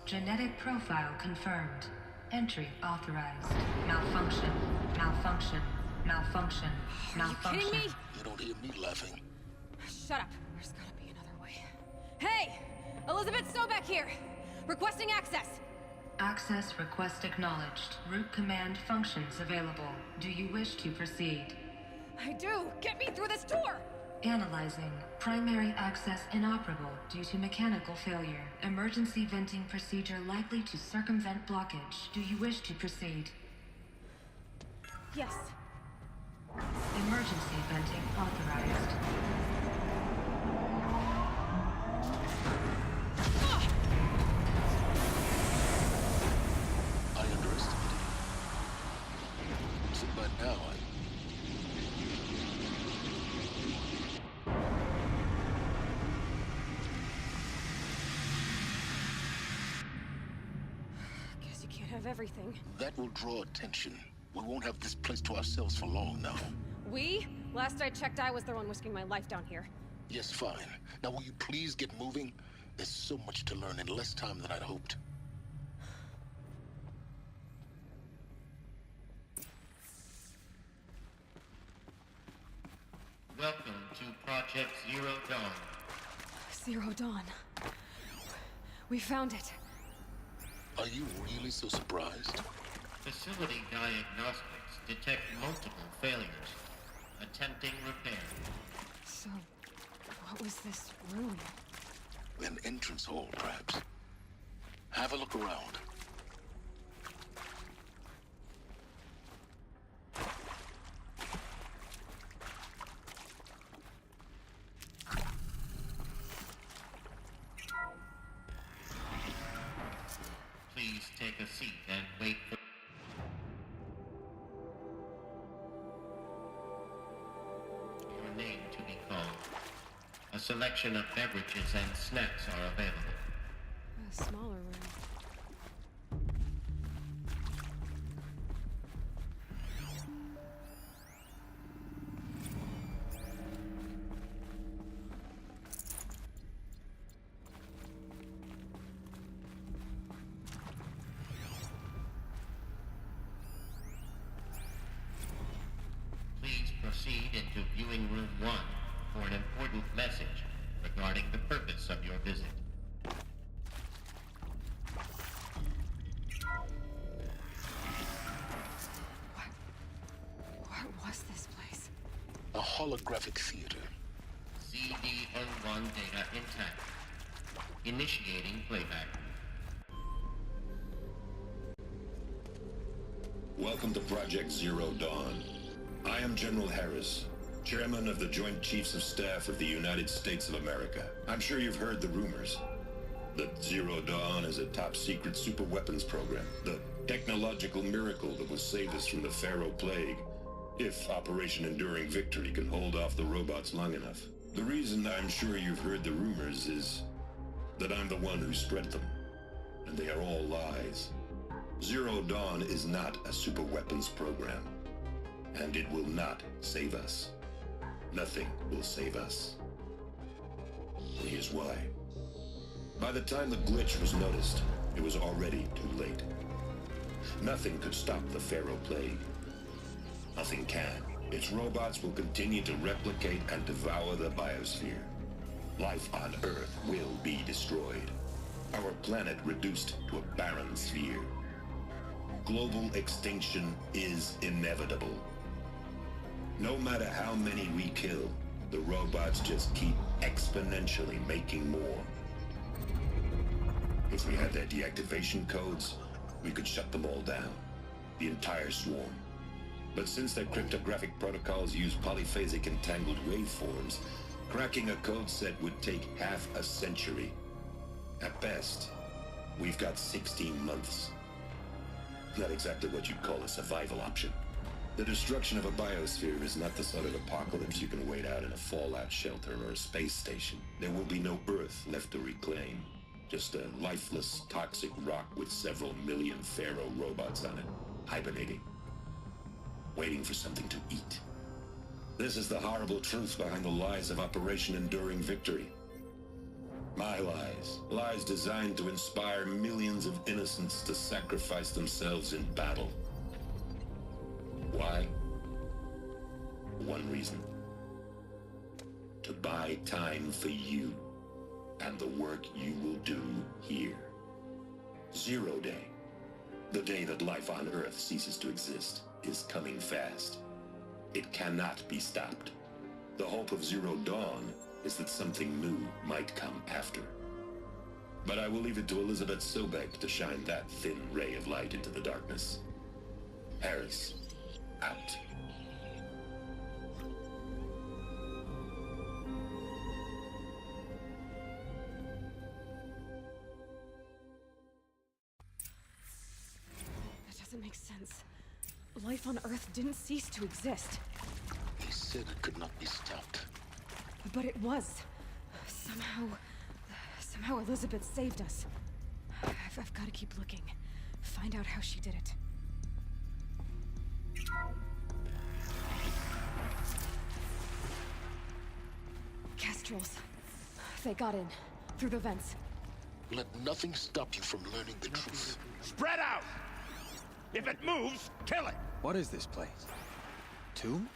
Genetic profile confirmed. Entry authorized. Malfunction. Malfunction. Malfunction. Malfunction. Are you kidding me? You don't hear me laughing. Shut up. There's gotta be another way. Hey! Elizabeth Sobek here! Requesting access! Access request acknowledged. Root command functions available. Do you wish to proceed? I do! Get me through this door! Analyzing. Primary access inoperable due to mechanical failure. Emergency venting procedure likely to circumvent blockage. Do you wish to proceed? Yes. Emergency venting authorized. I underestimated you. So by now, Guess you can't have everything. that will draw attention. We won't have this place to ourselves for long now. We? Last I checked, I was the one risking my life down here. Yes, fine. Now will you please get moving? There's so much to learn in less time than I'd hoped. Welcome to Project Zero Dawn. Zero Dawn. We found it. Are you really so surprised? Facility diagnostics detect multiple failures. Attempting repair. So, what was this room? An entrance hall, perhaps. Have a look around. Please take a seat and wait for... your name to be called. A selection of beverages and snacks are available. A smaller room. Please proceed into viewing room 1 for an important message regarding the purpose of your visit. What was this place? A holographic theater. CDN1 data intact. Initiating playback. Welcome to Project Zero Dawn. I am General Harris, Chairman of the Joint Chiefs of Staff of the United States of America. I'm sure you've heard the rumors that Zero Dawn is a top-secret superweapons program. The technological miracle that will save us from the Pharaoh Plague, if Operation Enduring Victory can hold off the robots long enough. The reason I'm sure you've heard the rumors is that I'm the one who spread them, and they are all lies. Zero Dawn is not a superweapons program, and it will not save us. Nothing will save us. Here's why. By the time the glitch was noticed, it was already too late. Nothing could stop the Pharaoh Plague. Nothing can. Its robots will continue to replicate and devour the biosphere. Life on Earth will be destroyed. Our planet reduced to a barren sphere. Global extinction is inevitable. No matter how many we kill, the robots just keep exponentially making more. If we had their deactivation codes, we could shut them all down. The entire swarm. But since their cryptographic protocols use polyphasic entangled waveforms, cracking a code set would take half a century. At best, we've got 16 months. Not exactly what you'd call a survival option. The destruction of a biosphere is not the sort of apocalypse you can wait out in a fallout shelter or a space station. There will be no Earth left to reclaim. Just a lifeless, toxic rock with several million Pharaoh robots on it, hibernating, waiting for something to eat. This is the horrible truth behind the lies of Operation Enduring Victory. My lies. Lies designed to inspire millions of innocents to sacrifice themselves in battle. Why? One reason. To buy time for you and the work you will do here. Zero Day, the day that life on Earth ceases to exist, is coming fast. It cannot be stopped. The hope of Zero Dawn is that something new might come after. But I will leave it to Elizabeth Sobek to shine that thin ray of light into the darkness. Harris, out. That doesn't make sense. Life on Earth didn't cease to exist. He said it could not be stopped. But it was. Somehow Elizabeth saved us. I've got to keep looking. Find out how she did it. Kestrels. They got in. Through the vents. Let nothing stop you from learning the truth. Spread out! If it moves, kill it! What is this place? Tomb?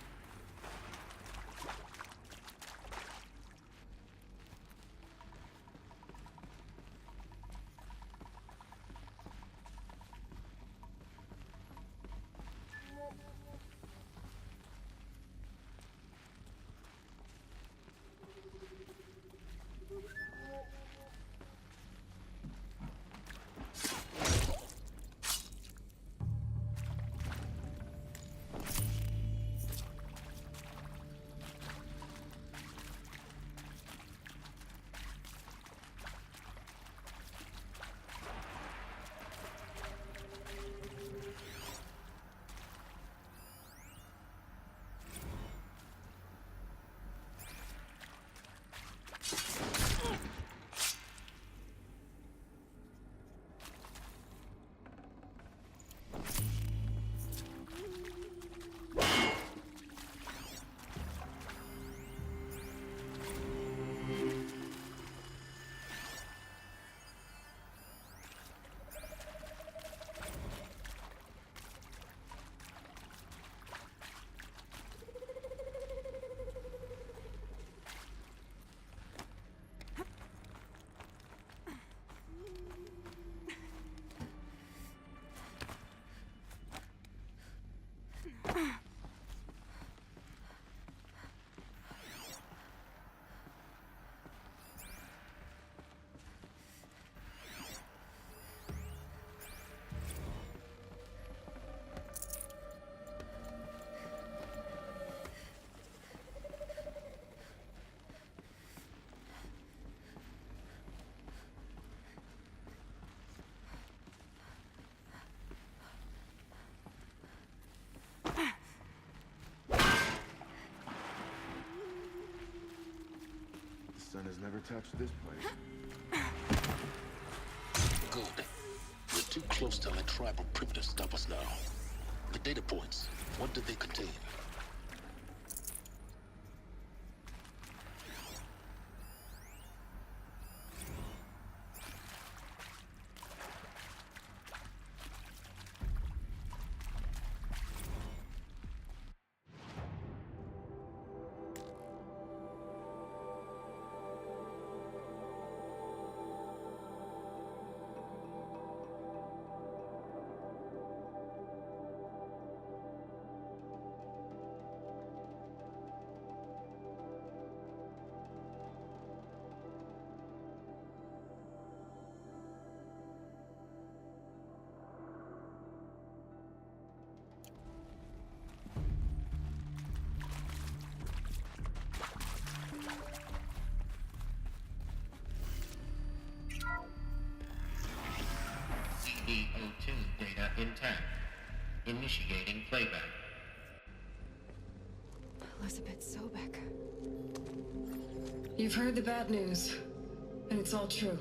sun has never touched this place. Good. We're too close to let tribal primitives stop us now. The data points, what did they contain? CO2 data intact. Initiating playback. Elizabeth Sobek. You've heard the bad news, and it's all true.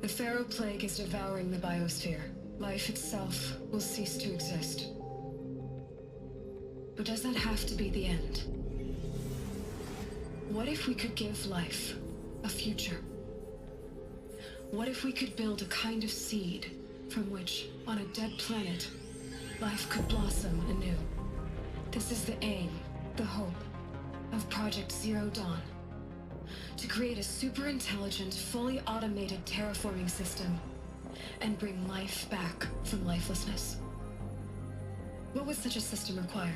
The Pharaoh Plague is devouring the biosphere. Life itself will cease to exist. But does that have to be the end? What if we could give life a future? What if we could build a kind of seed from which, on a dead planet, life could blossom anew? This is the aim, the hope, of Project Zero Dawn. To create a super-intelligent, fully automated terraforming system and bring life back from lifelessness. What would such a system require?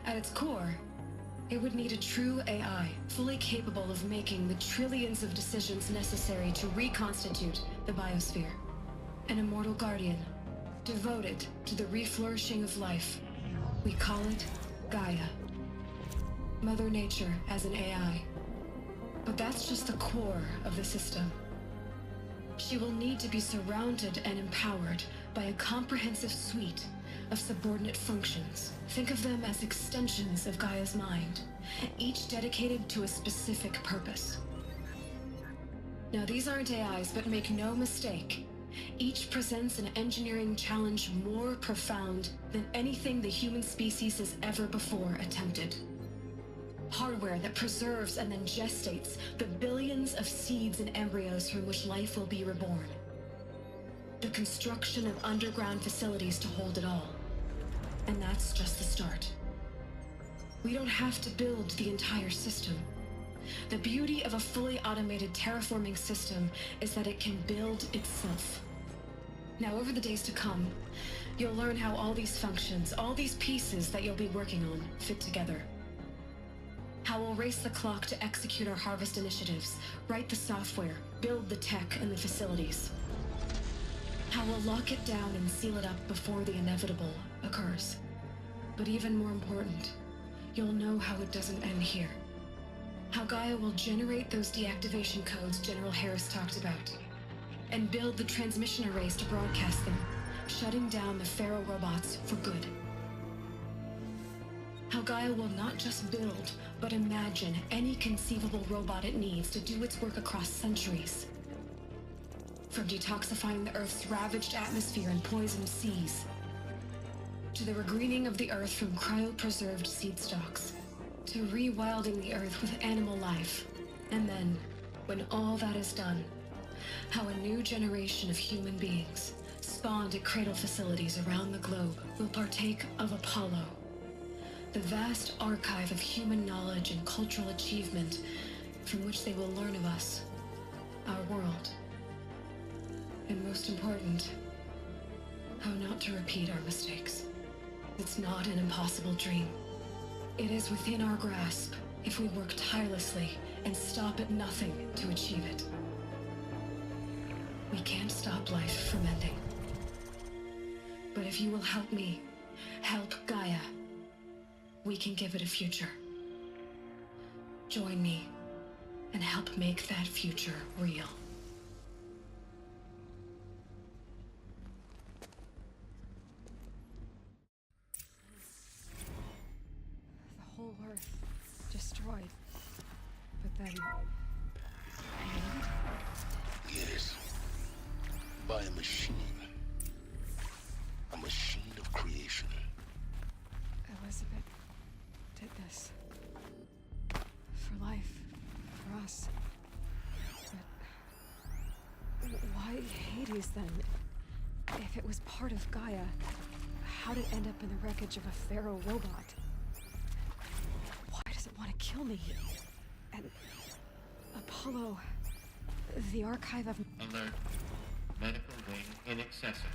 At its core, it would need a true AI, fully capable of making the trillions of decisions necessary to reconstitute the biosphere. An immortal guardian, devoted to the reflourishing of life. We call it Gaia. Mother Nature as an AI. But that's just the core of the system. She will need to be surrounded and empowered by a comprehensive suite of subordinate functions. Think of them as extensions of Gaia's mind, each dedicated to a specific purpose. Now, these aren't AIs, but make no mistake, each presents an engineering challenge more profound than anything the human species has ever before attempted. Hardware that preserves and then gestates the billions of seeds and embryos from which life will be reborn. The construction of underground facilities to hold it all. And that's just the start. We don't have to build the entire system. The beauty of a fully automated terraforming system is that it can build itself. Now, over the days to come, you'll learn how all these functions, all these pieces that you'll be working on, fit together. How we'll race the clock to execute our harvest initiatives, write the software, build the tech and the facilities. How we'll lock it down and seal it up before the inevitable occurs. But even more important, you'll know how it doesn't end here. How Gaia will generate those deactivation codes General Harris talked about, and build the transmission arrays to broadcast them, shutting down the Pharaoh robots for good. How Gaia will not just build, but imagine any conceivable robot it needs to do its work across centuries. From detoxifying the Earth's ravaged atmosphere and poisoned seas, to the regreening of the Earth from cryopreserved seed stalks, to rewilding the Earth with animal life. And then, when all that is done, how a new generation of human beings, spawned at cradle facilities around the globe, will partake of Apollo, the vast archive of human knowledge and cultural achievement from which they will learn of us, our world. And most important, how not to repeat our mistakes. It's not an impossible dream. It is within our grasp if we work tirelessly and stop at nothing to achieve it. We can't stop life from ending. But if you will help me, help Gaia, we can give it a future. Join me and help make that future real. The whole Earth destroyed. But then Yes. By a machine. A machine of creation. Elizabeth did this. For life. For us. But why Hades then? If it was part of Gaia, how did it end up in the wreckage of a Pharaoh robot? Why does it want to kill me? And Apollo, the archive of... Alert. Medical wing inaccessible.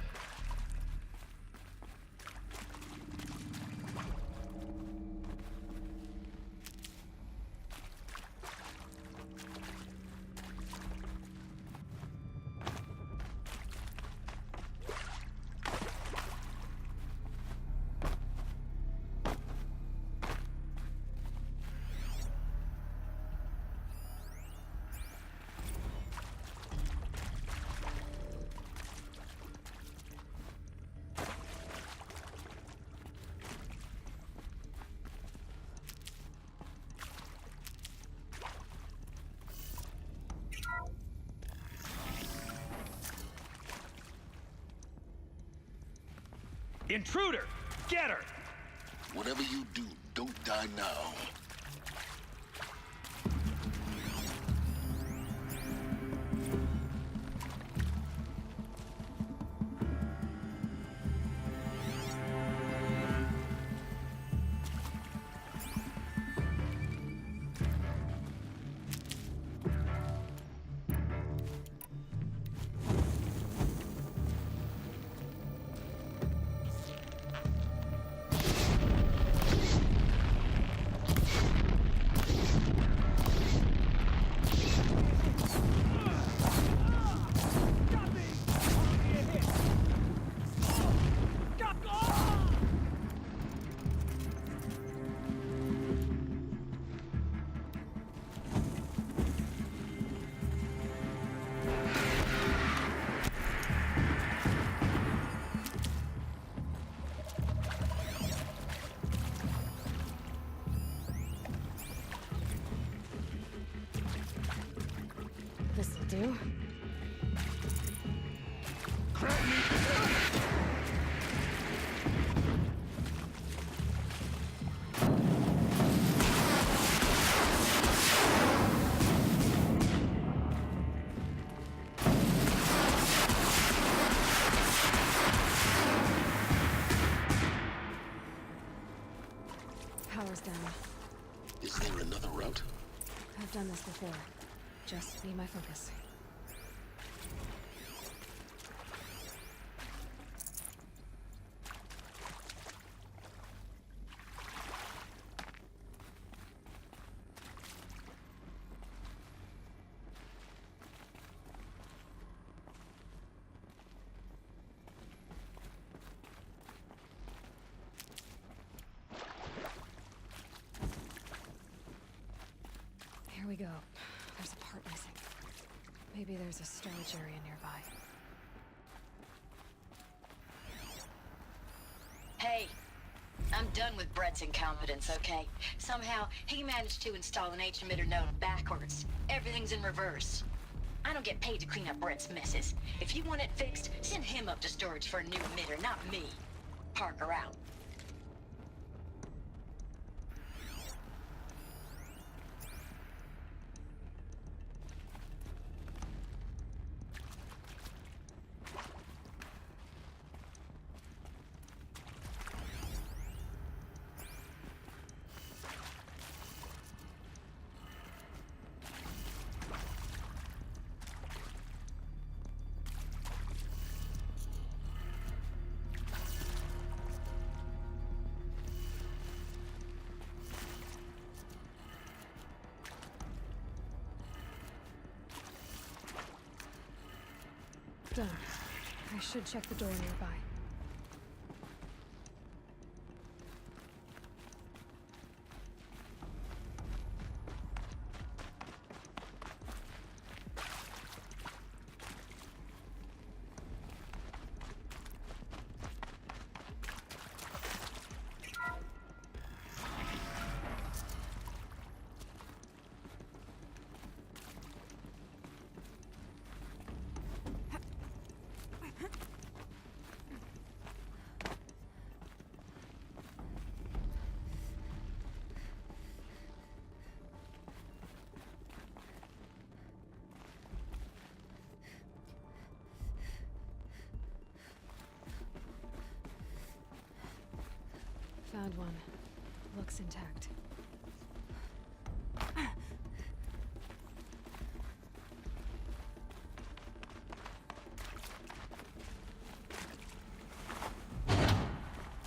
Intruder! Get her! Whatever you do, don't die now. This'll do. Power's down. Is there another route? I've done this before. Just be my focus. Here we go. There's a part missing. Maybe there's a storage area nearby. Hey, I'm done with Brett's incompetence, okay? Somehow, he managed to install an H-emitter node backwards. Everything's in reverse. I don't get paid to clean up Brett's messes. If you want it fixed, send him up to storage for a new emitter, not me. Parker out. Done. I should check the door nearby. Found one. Looks intact.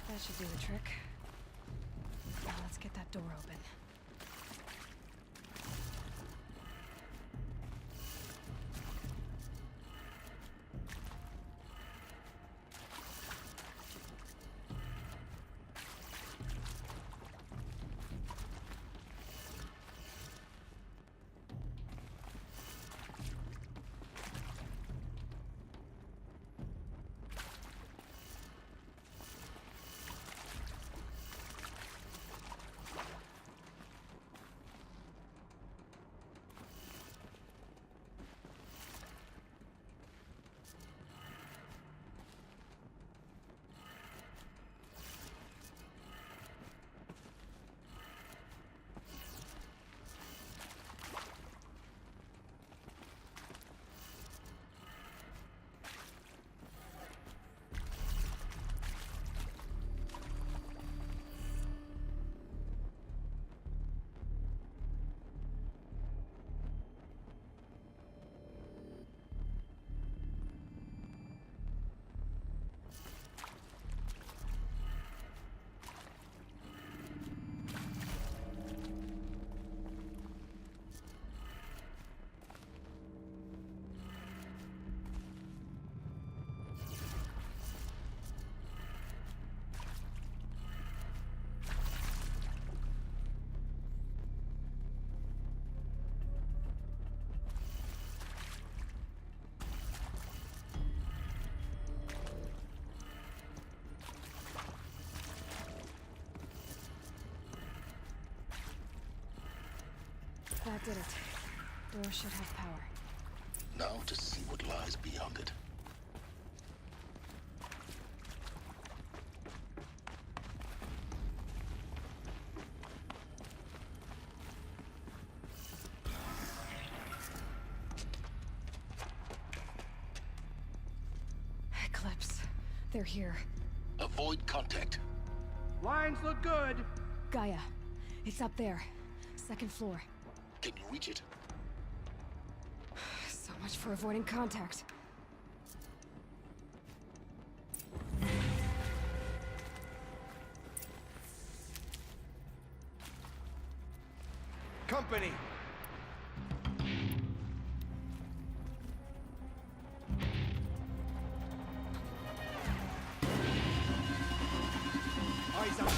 That should do the trick. Now let's get that door open. That did it. Door should have power. Now to see what lies beyond it. Eclipse. They're here. Avoid contact. Lines look good. Gaia. It's up there. Second floor. Can you reach it? So much for avoiding contact. Company! Eyes up!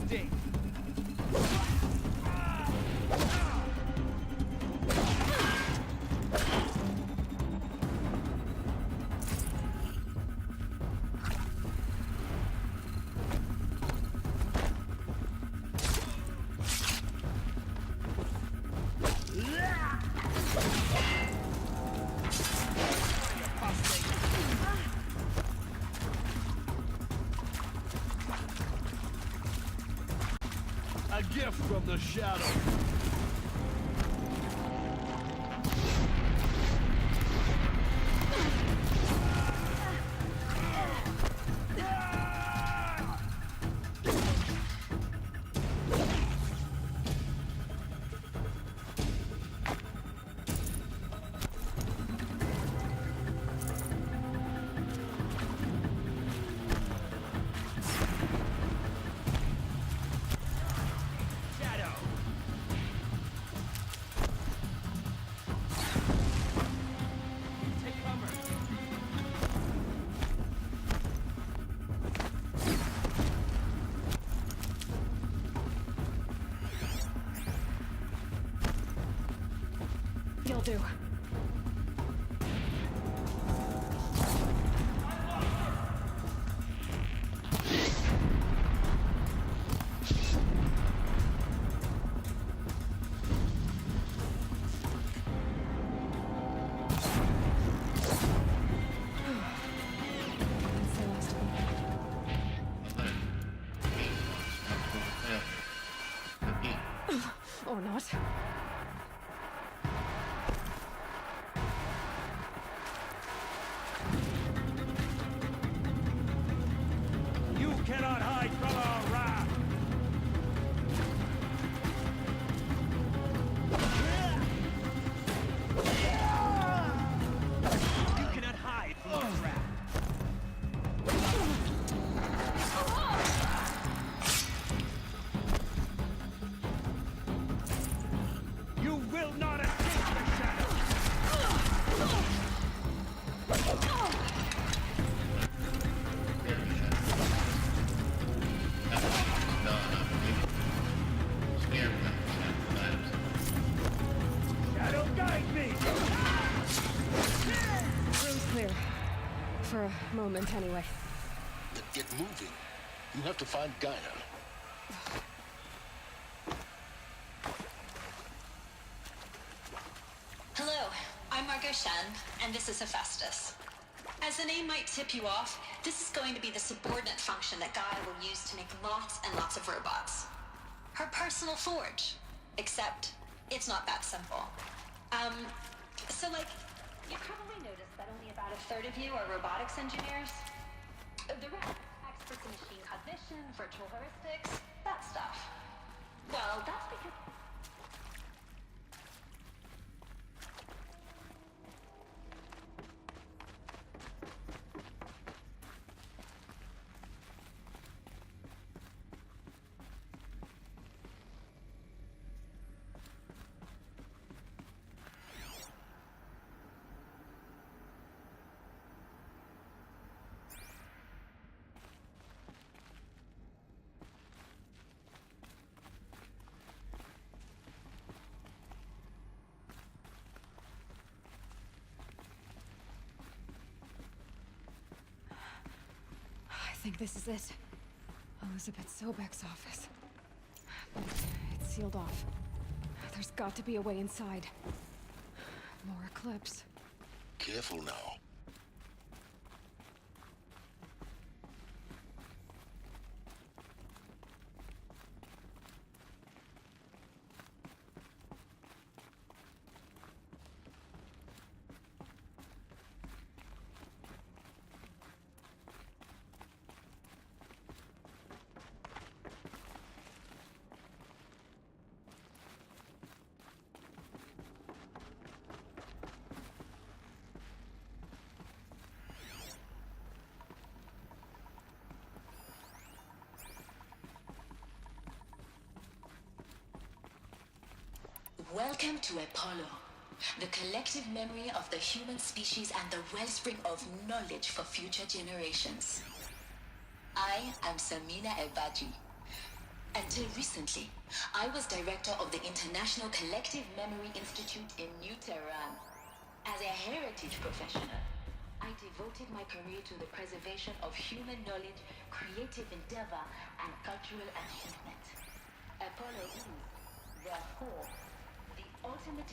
Sting. A gift from the shadow. You'll do. Or not. You cannot hide from our wrath! You cannot hide from our wrath! You will not escape the shadow! Shadow, guide me! Room's clear. For a moment, anyway. Then get moving. You have to find Gaia. Hello, I'm Margot Shen, and this is Hephaestus. As the name might tip you off, this is going to be the subordinate function that Gaia will use to make lots and lots of robots. Her personal forge. Except, it's not that simple. You probably noticed that only about a third of you are robotics engineers. The rest, experts in machine cognition, virtual heuristics, that stuff. Well, that's because... I think this is it. Elizabeth Sobek's office. But it's sealed off. There's got to be a way inside. More Eclipse. Careful now. Welcome to Apollo, the collective memory of the human species and the wellspring of knowledge for future generations. I am Samina Ebaji. Until recently, I was director of the International Collective Memory Institute in New Tehran. As a heritage professional, I devoted my career to the preservation of human knowledge, creative endeavor, and cultural achievement. Apollo is, therefore, the ultimate...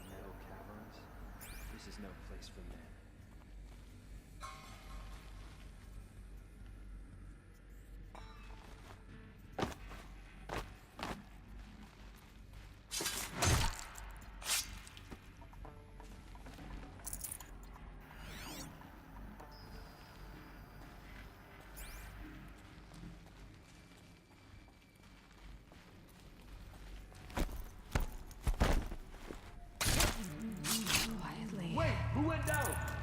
Metal caverns? This is no place for men. Quietly. Wait! Who went down?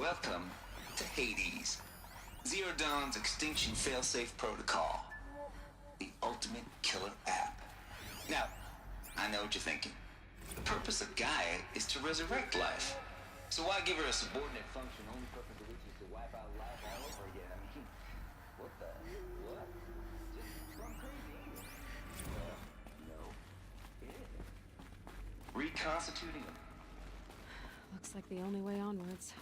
Welcome to Hades. Zero Dawn's Extinction Failsafe Protocol. The ultimate killer app. Now, I know what you're thinking. The purpose of Gaia is to resurrect life. So why give her a subordinate function only purpose of which is to wipe out life all over again? I mean, what the? What? Just gone crazy. No. Reconstituting them. Looks like the only way onwards.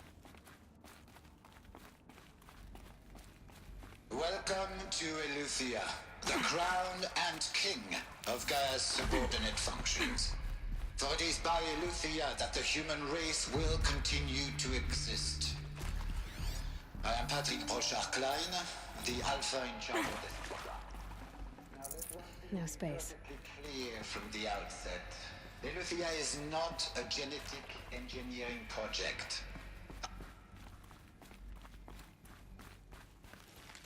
Welcome to Eleuthia, the crown and king of Gaia's subordinate functions. For it is by Eleuthia that the human race will continue to exist. I am Patrick Brochard-Klein, the Alpha in charge of this program. No space. Clear from the outset. Eleuthia is not a genetic engineering project.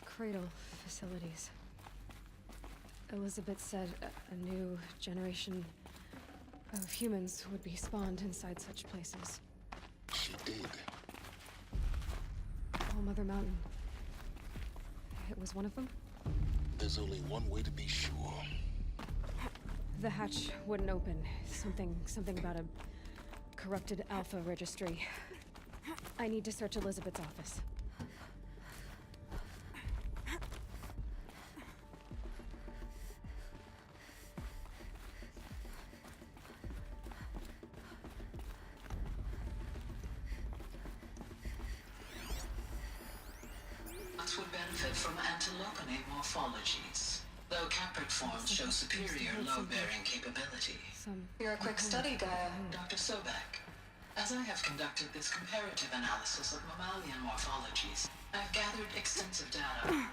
Cradle facilities. Elizabeth said a new generation of humans would be spawned inside such places. She did. All Mother Mountain. It was one of them? There's only one way to be sure. The hatch wouldn't open. Something about a corrupted Alpha registry. I need to search Elizabeth's office. Would benefit from antilopenate morphologies, though Capricorns show superior low-bearing capability. You're a quick study, Gaia, Dr. Sobek. As I have conducted this comparative analysis of mammalian morphologies, I've gathered extensive data.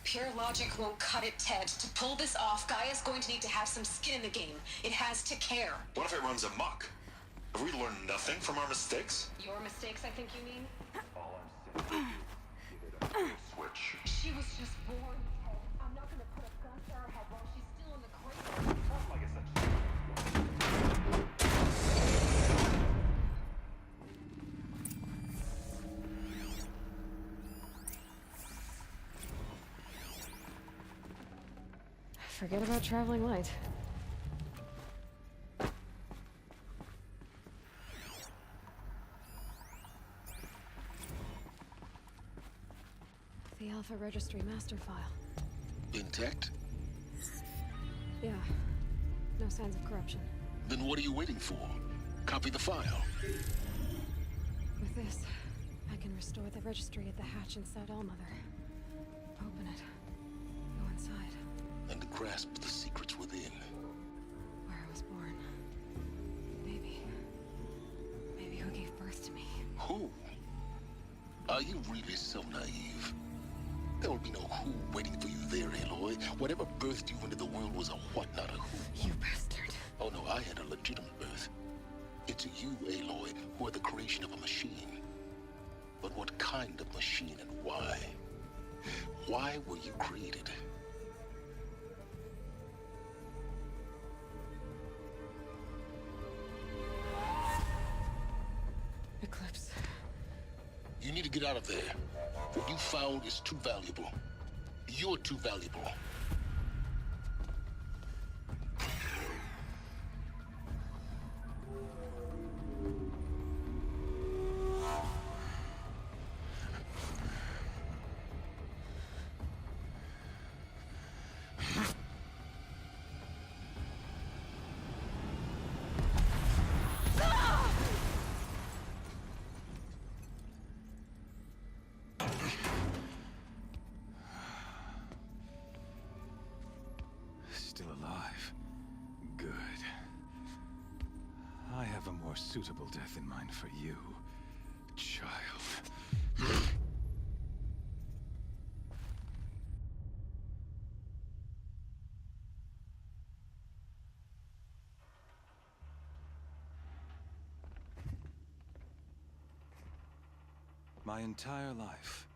Pure logic won't cut it, Ted. To pull this off, Gaia's going to need to have some skin in the game. It has to care. What if it runs amok? Have we learned nothing from our mistakes? Your mistakes, I think you mean? All I'm saying is give it a switch. She was just born, Ted. I'm not gonna put a gun to her head while she's still in the cradle. Like I said. Forget about traveling light. The Alpha Registry master file. Intact? Yeah. No signs of corruption. Then what are you waiting for? Copy the file. With this, I can restore the registry at the hatch inside Allmother. Open it. Go inside. And grasp the secrets within. Where I was born. Maybe who gave birth to me. Who? Are you really so naive? There will be no who waiting for you there, Aloy. Whatever birthed you into the world was a what, not a who. You bastard. Oh no, I had a legitimate birth. It's you, Aloy, who are the creation of a machine. But what kind of machine and why? Why were you created? Eclipse. You need to get out of there. What you found is too valuable. You're too valuable. Still alive. Good. I have a more suitable death in mind for you, child. My entire life,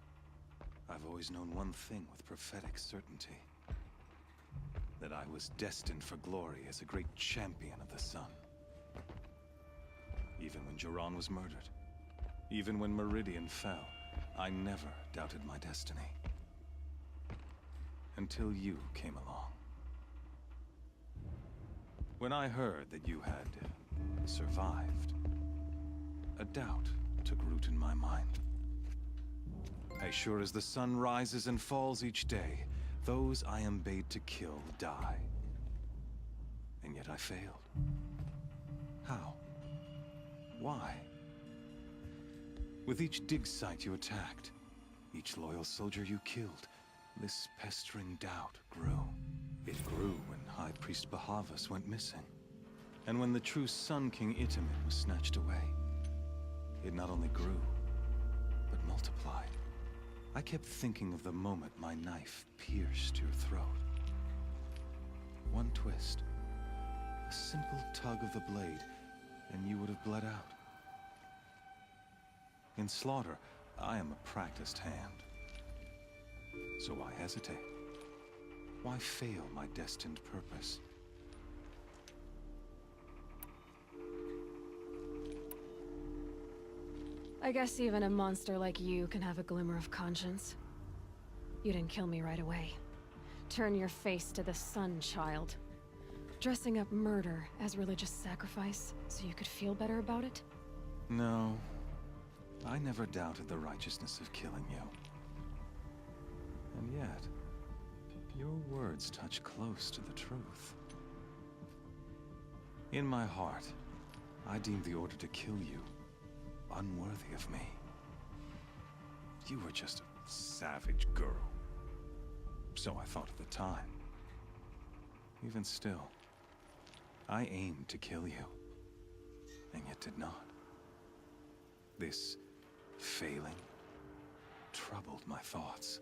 I've always known one thing with prophetic certainty. That I was destined for glory as a great champion of the sun. Even when Jiran was murdered, even when Meridian fell, I never doubted my destiny. Until you came along. When I heard that you had survived, a doubt took root in my mind. As sure as the sun rises and falls each day, those I am bade to kill die. And yet I failed. How? Why? With each dig site you attacked, each loyal soldier you killed, this pestering doubt grew. It grew when High Priest Bahavas went missing, and when the true Sun King Itamen was snatched away. It not only grew, but multiplied. I kept thinking of the moment my knife pierced your throat. One twist, a simple tug of the blade, and you would have bled out. In slaughter, I am a practiced hand. So why hesitate? Why fail my destined purpose? I guess even a monster like you can have a glimmer of conscience. You didn't kill me right away. Turn your face to the sun, child. Dressing up murder as religious sacrifice so you could feel better about it? No. I never doubted the righteousness of killing you. And yet, your words touch close to the truth. In my heart, I deemed the order to kill you unworthy of me. You were just a savage girl. So I thought at the time. Even still, I aimed to kill you, and yet did not. This failing troubled my thoughts,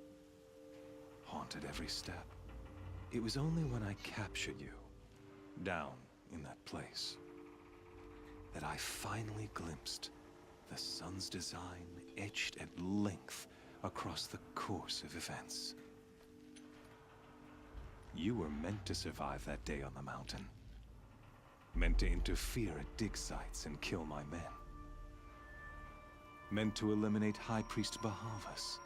haunted every step. It was only when I captured you, down in that place, that I finally glimpsed the sun's design etched at length across the course of events. You were meant to survive that day on the mountain. Meant to interfere at dig sites and kill my men. Meant to eliminate High Priest Bahavas.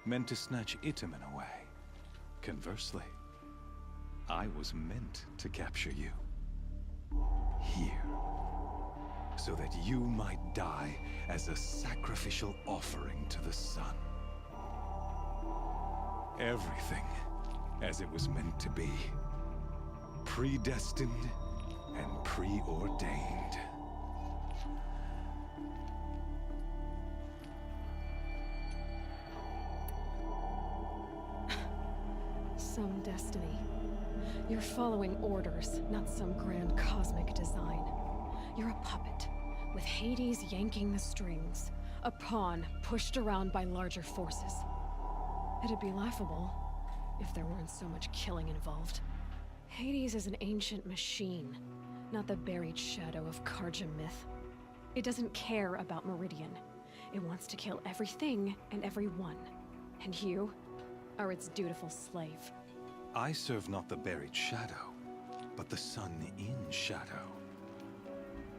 Meant to snatch Itamen away. Conversely, I was meant to capture you. Here. So that you might die as a sacrificial offering to the sun. Everything as it was meant to be. Predestined and preordained. Some destiny. You're following orders, not some grand cosmic design. You're a puppet, with Hades yanking the strings. A pawn pushed around by larger forces. It'd be laughable if there weren't so much killing involved. Hades is an ancient machine, not the buried shadow of Karja myth. It doesn't care about Meridian. It wants to kill everything and everyone. And you are its dutiful slave. I serve not the buried shadow, but the sun in shadow.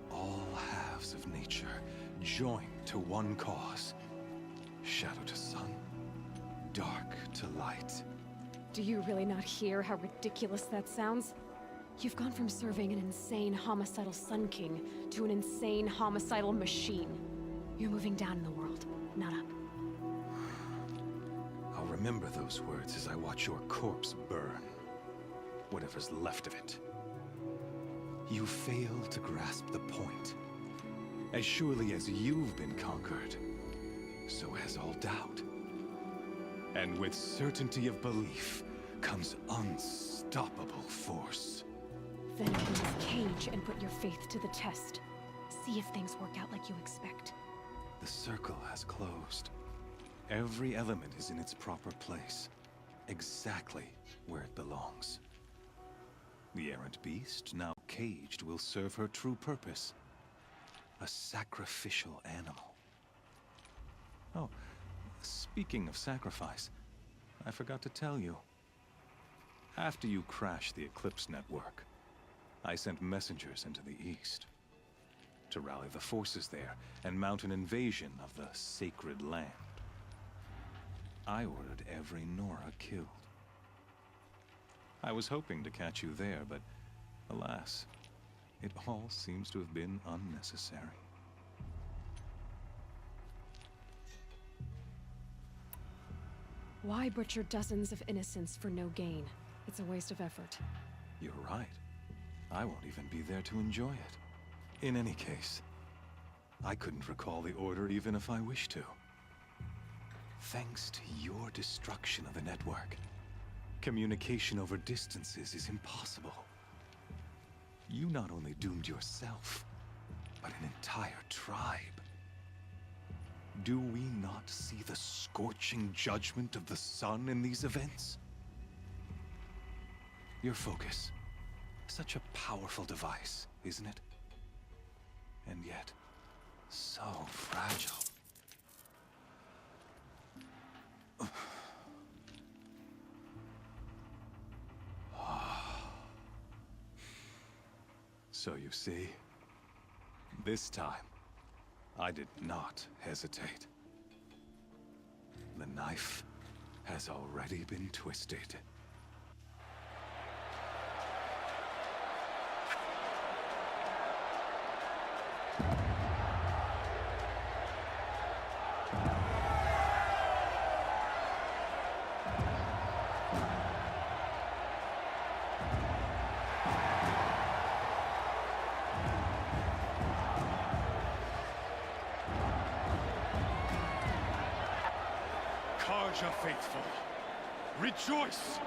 All halves of nature joined to one cause. Shadow to sun, dark to light. Do you really not hear how ridiculous that sounds? You've gone from serving an insane homicidal Sun King to an insane homicidal machine. You're moving down in the world, not up. I'll remember those words as I watch your corpse burn. Whatever's left of it. You fail to grasp the point. As surely as you've been conquered, so has all doubt. And with certainty of belief comes unstoppable force. Then open this cage and put your faith to the test. See if things work out like you expect. The circle has closed. Every element is in its proper place, exactly where it belongs. The errant beast, now caged, will serve her true purpose. A sacrificial animal. Oh, speaking of sacrifice, I forgot to tell you. After you crashed the Eclipse network, I sent messengers into the east to rally the forces there and mount an invasion of the sacred land. I ordered every Nora killed. I was hoping to catch you there, but alas, it all seems to have been unnecessary. Why butcher dozens of innocents for no gain? It's a waste of effort. You're right. I won't even be there to enjoy it. In any case, I couldn't recall the order even if I wished to. Thanks to your destruction of the network, communication over distances is impossible. You not only doomed yourself, but an entire tribe. Do we not see the scorching judgment of the sun in these events? Your focus, such a powerful device, isn't it? And yet, so fragile. So you see, this time, I did not hesitate. The knife has already been twisted. Karja faithful, rejoice!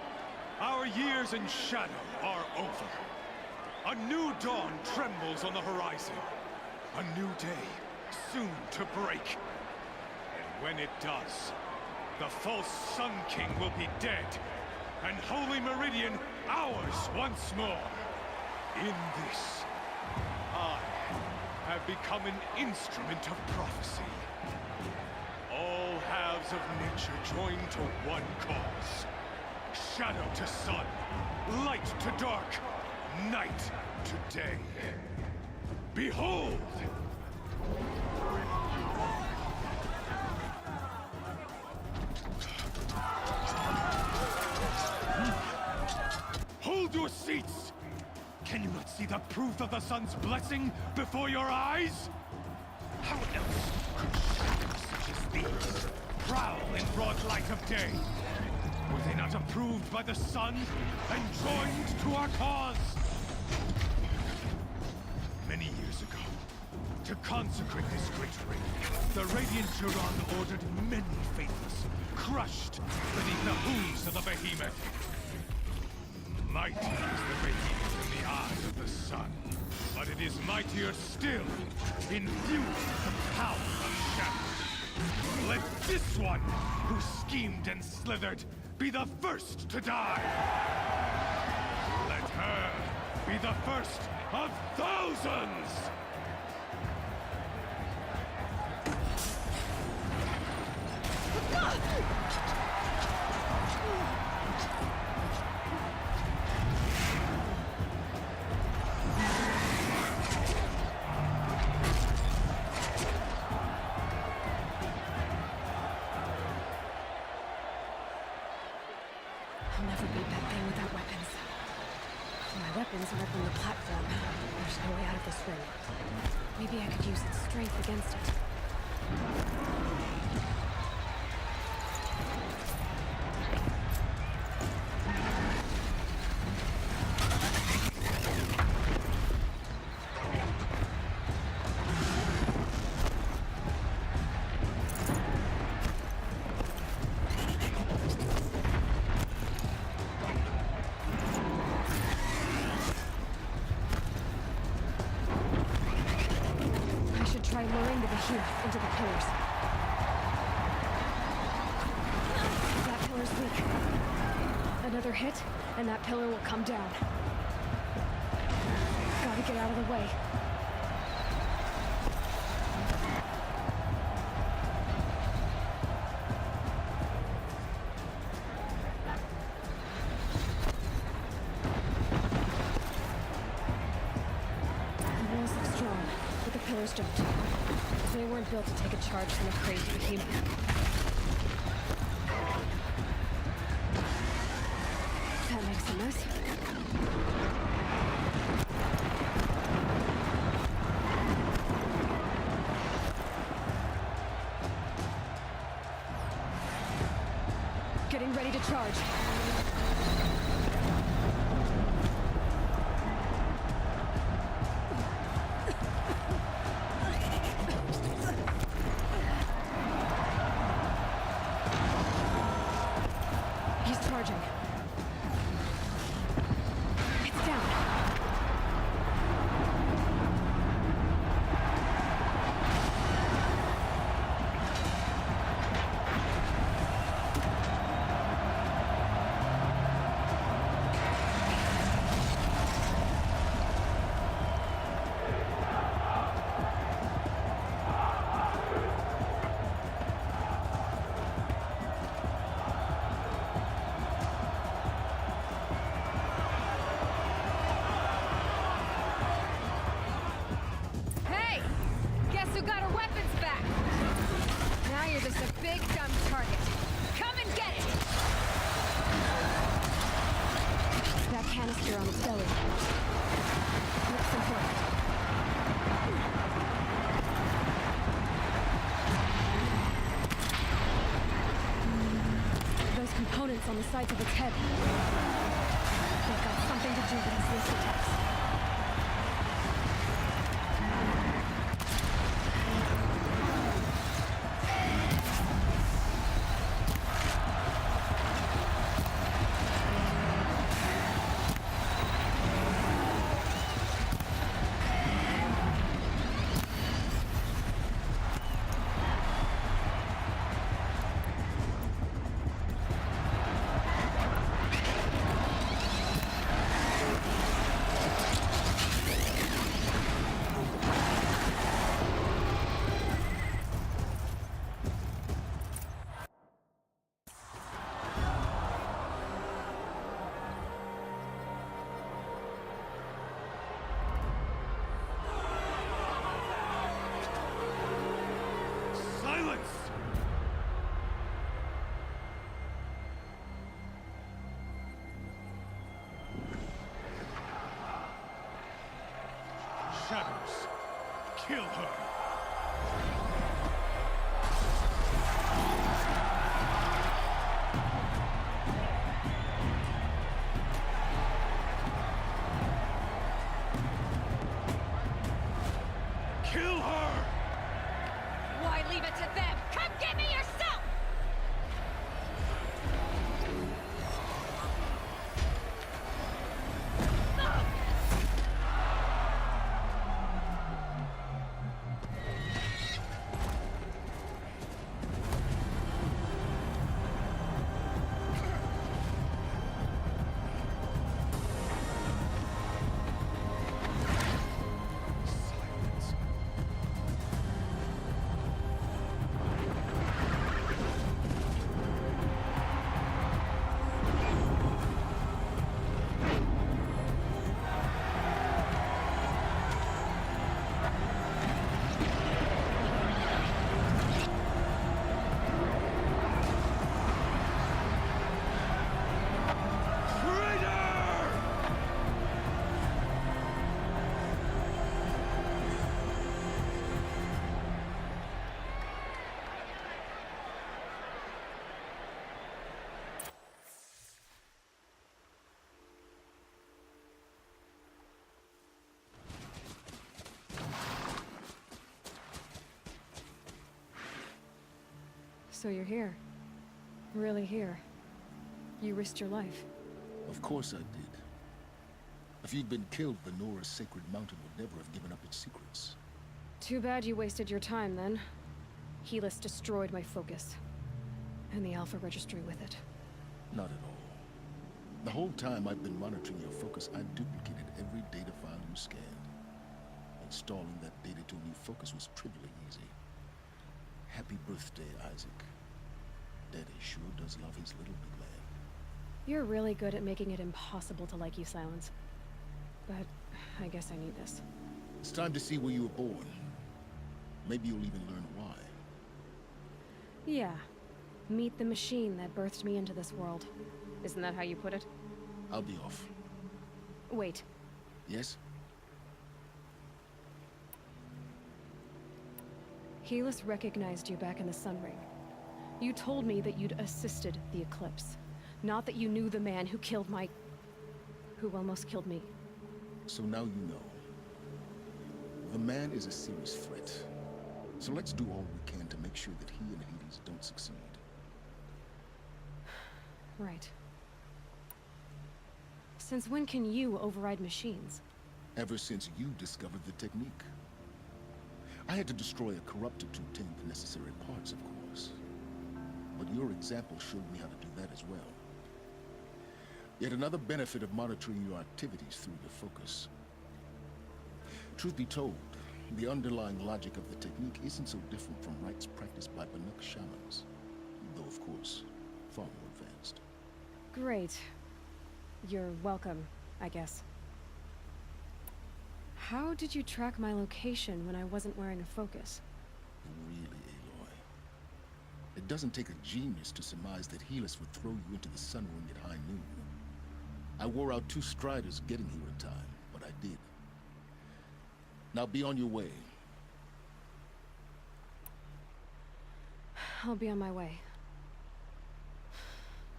Our years in shadow are over. A new dawn trembles on the horizon. A new day, soon to break. And when it does, the false Sun King will be dead, and Holy Meridian ours once more. In this, I have become an instrument of prophecy. All halves of nature join to one cause. Shadow to sun, light to dark, night to day. Behold! Hold your seats! Can you not see the proof of the sun's blessing before your eyes? How else could shadows such as these prowl in broad light of day? Were they not approved by the sun and joined to our cause? Many years ago, to consecrate this great ring, the Radiant Juron ordered many faithless, crushed beneath the hooves of the behemoth. Mighty is the behemoth in the eyes of the sun, but it is mightier still, infused with the power of shadow. Let this one, who schemed and slithered, be the first to die! Let her be the first of thousands! I'll never beat that thing without weapons. My weapons are up on the platform. There's no way out of this ring. Maybe I could use its strength against it. Try luring the behemoth into the pillars. That pillar's weak. Another hit, and that pillar will come down. Gotta get out of the way. others don't. They weren't built to take a charge from a crazy behemoth. That makes a mess. Getting ready to charge. He's charging. It's down. Hey! Guess who got her weapons back? Now you're just a big dumb target. Come and get it! That canister on its belly. Looks important. Those components on the sides of its head. They've got something to do with its list attacks. Silence! Shadows, kill her! Kill her! Why leave it to them? Come get me yourself! So you're here. Really here. You risked your life. Of course I did. If you'd been killed, the Nora's sacred mountain would never have given up its secrets. Too bad you wasted your time, then. Helis destroyed my focus. And the Alpha Registry with it. Not at all. The whole time I've been monitoring your focus, I've duplicated every data file you scanned. Installing that data to a new focus was trivially easy. Happy birthday, Isaac. Daddy sure does love his little big man. You're really good at making it impossible to like you, Silence. But I guess I need this. It's time to see where you were born. Maybe you'll even learn why. Yeah. Meet the machine that birthed me into this world. Isn't that how you put it? I'll be off. Wait. Yes? Helis recognized you back in the Sun Ring. You told me that you'd assisted the Eclipse. Not that you knew the man who killed who almost killed me. So now you know. The man is a serious threat. So let's do all we can to make sure that he and Hades don't succeed. Right. Since when can you override machines? Ever since you discovered the technique. I had to destroy a corruptor to obtain the necessary parts, of course. But your example showed me how to do that as well. Yet another benefit of monitoring your activities through your focus. Truth be told, the underlying logic of the technique isn't so different from rites practiced by Banuk shamans, though of course, far more advanced. Great. You're welcome, I guess. How did you track my location when I wasn't wearing a focus? Really, Aloy? It doesn't take a genius to surmise that Helis would throw you into the Sun Ring at high noon. I wore out 2 striders getting here in time, but I did. Now be on your way. I'll be on my way.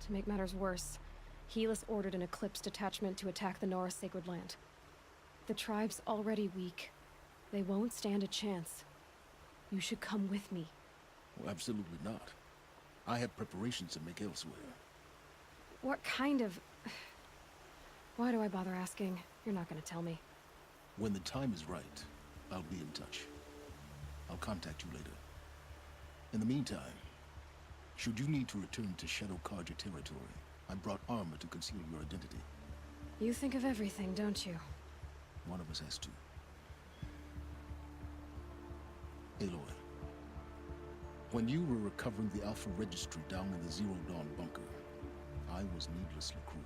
To make matters worse, Helis ordered an Eclipse detachment to attack the Nora Sacred Land. The tribe's already weak. They won't stand a chance. You should come with me. Well, absolutely not. I have preparations to make elsewhere. What kind of... Why do I bother asking? You're not gonna tell me. When the time is right, I'll be in touch. I'll contact you later. In the meantime, should you need to return to Shadow Karja territory, I brought armor to conceal your identity. You think of everything, don't you? One of us has to. Aloy, when you were recovering the Alpha Registry down in the Zero Dawn bunker, I was needlessly cruel.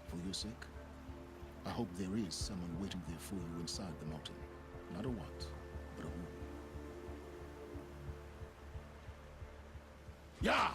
For your sake, I hope there is someone waiting there for you inside the mountain. Not a what, but a who. Yeah!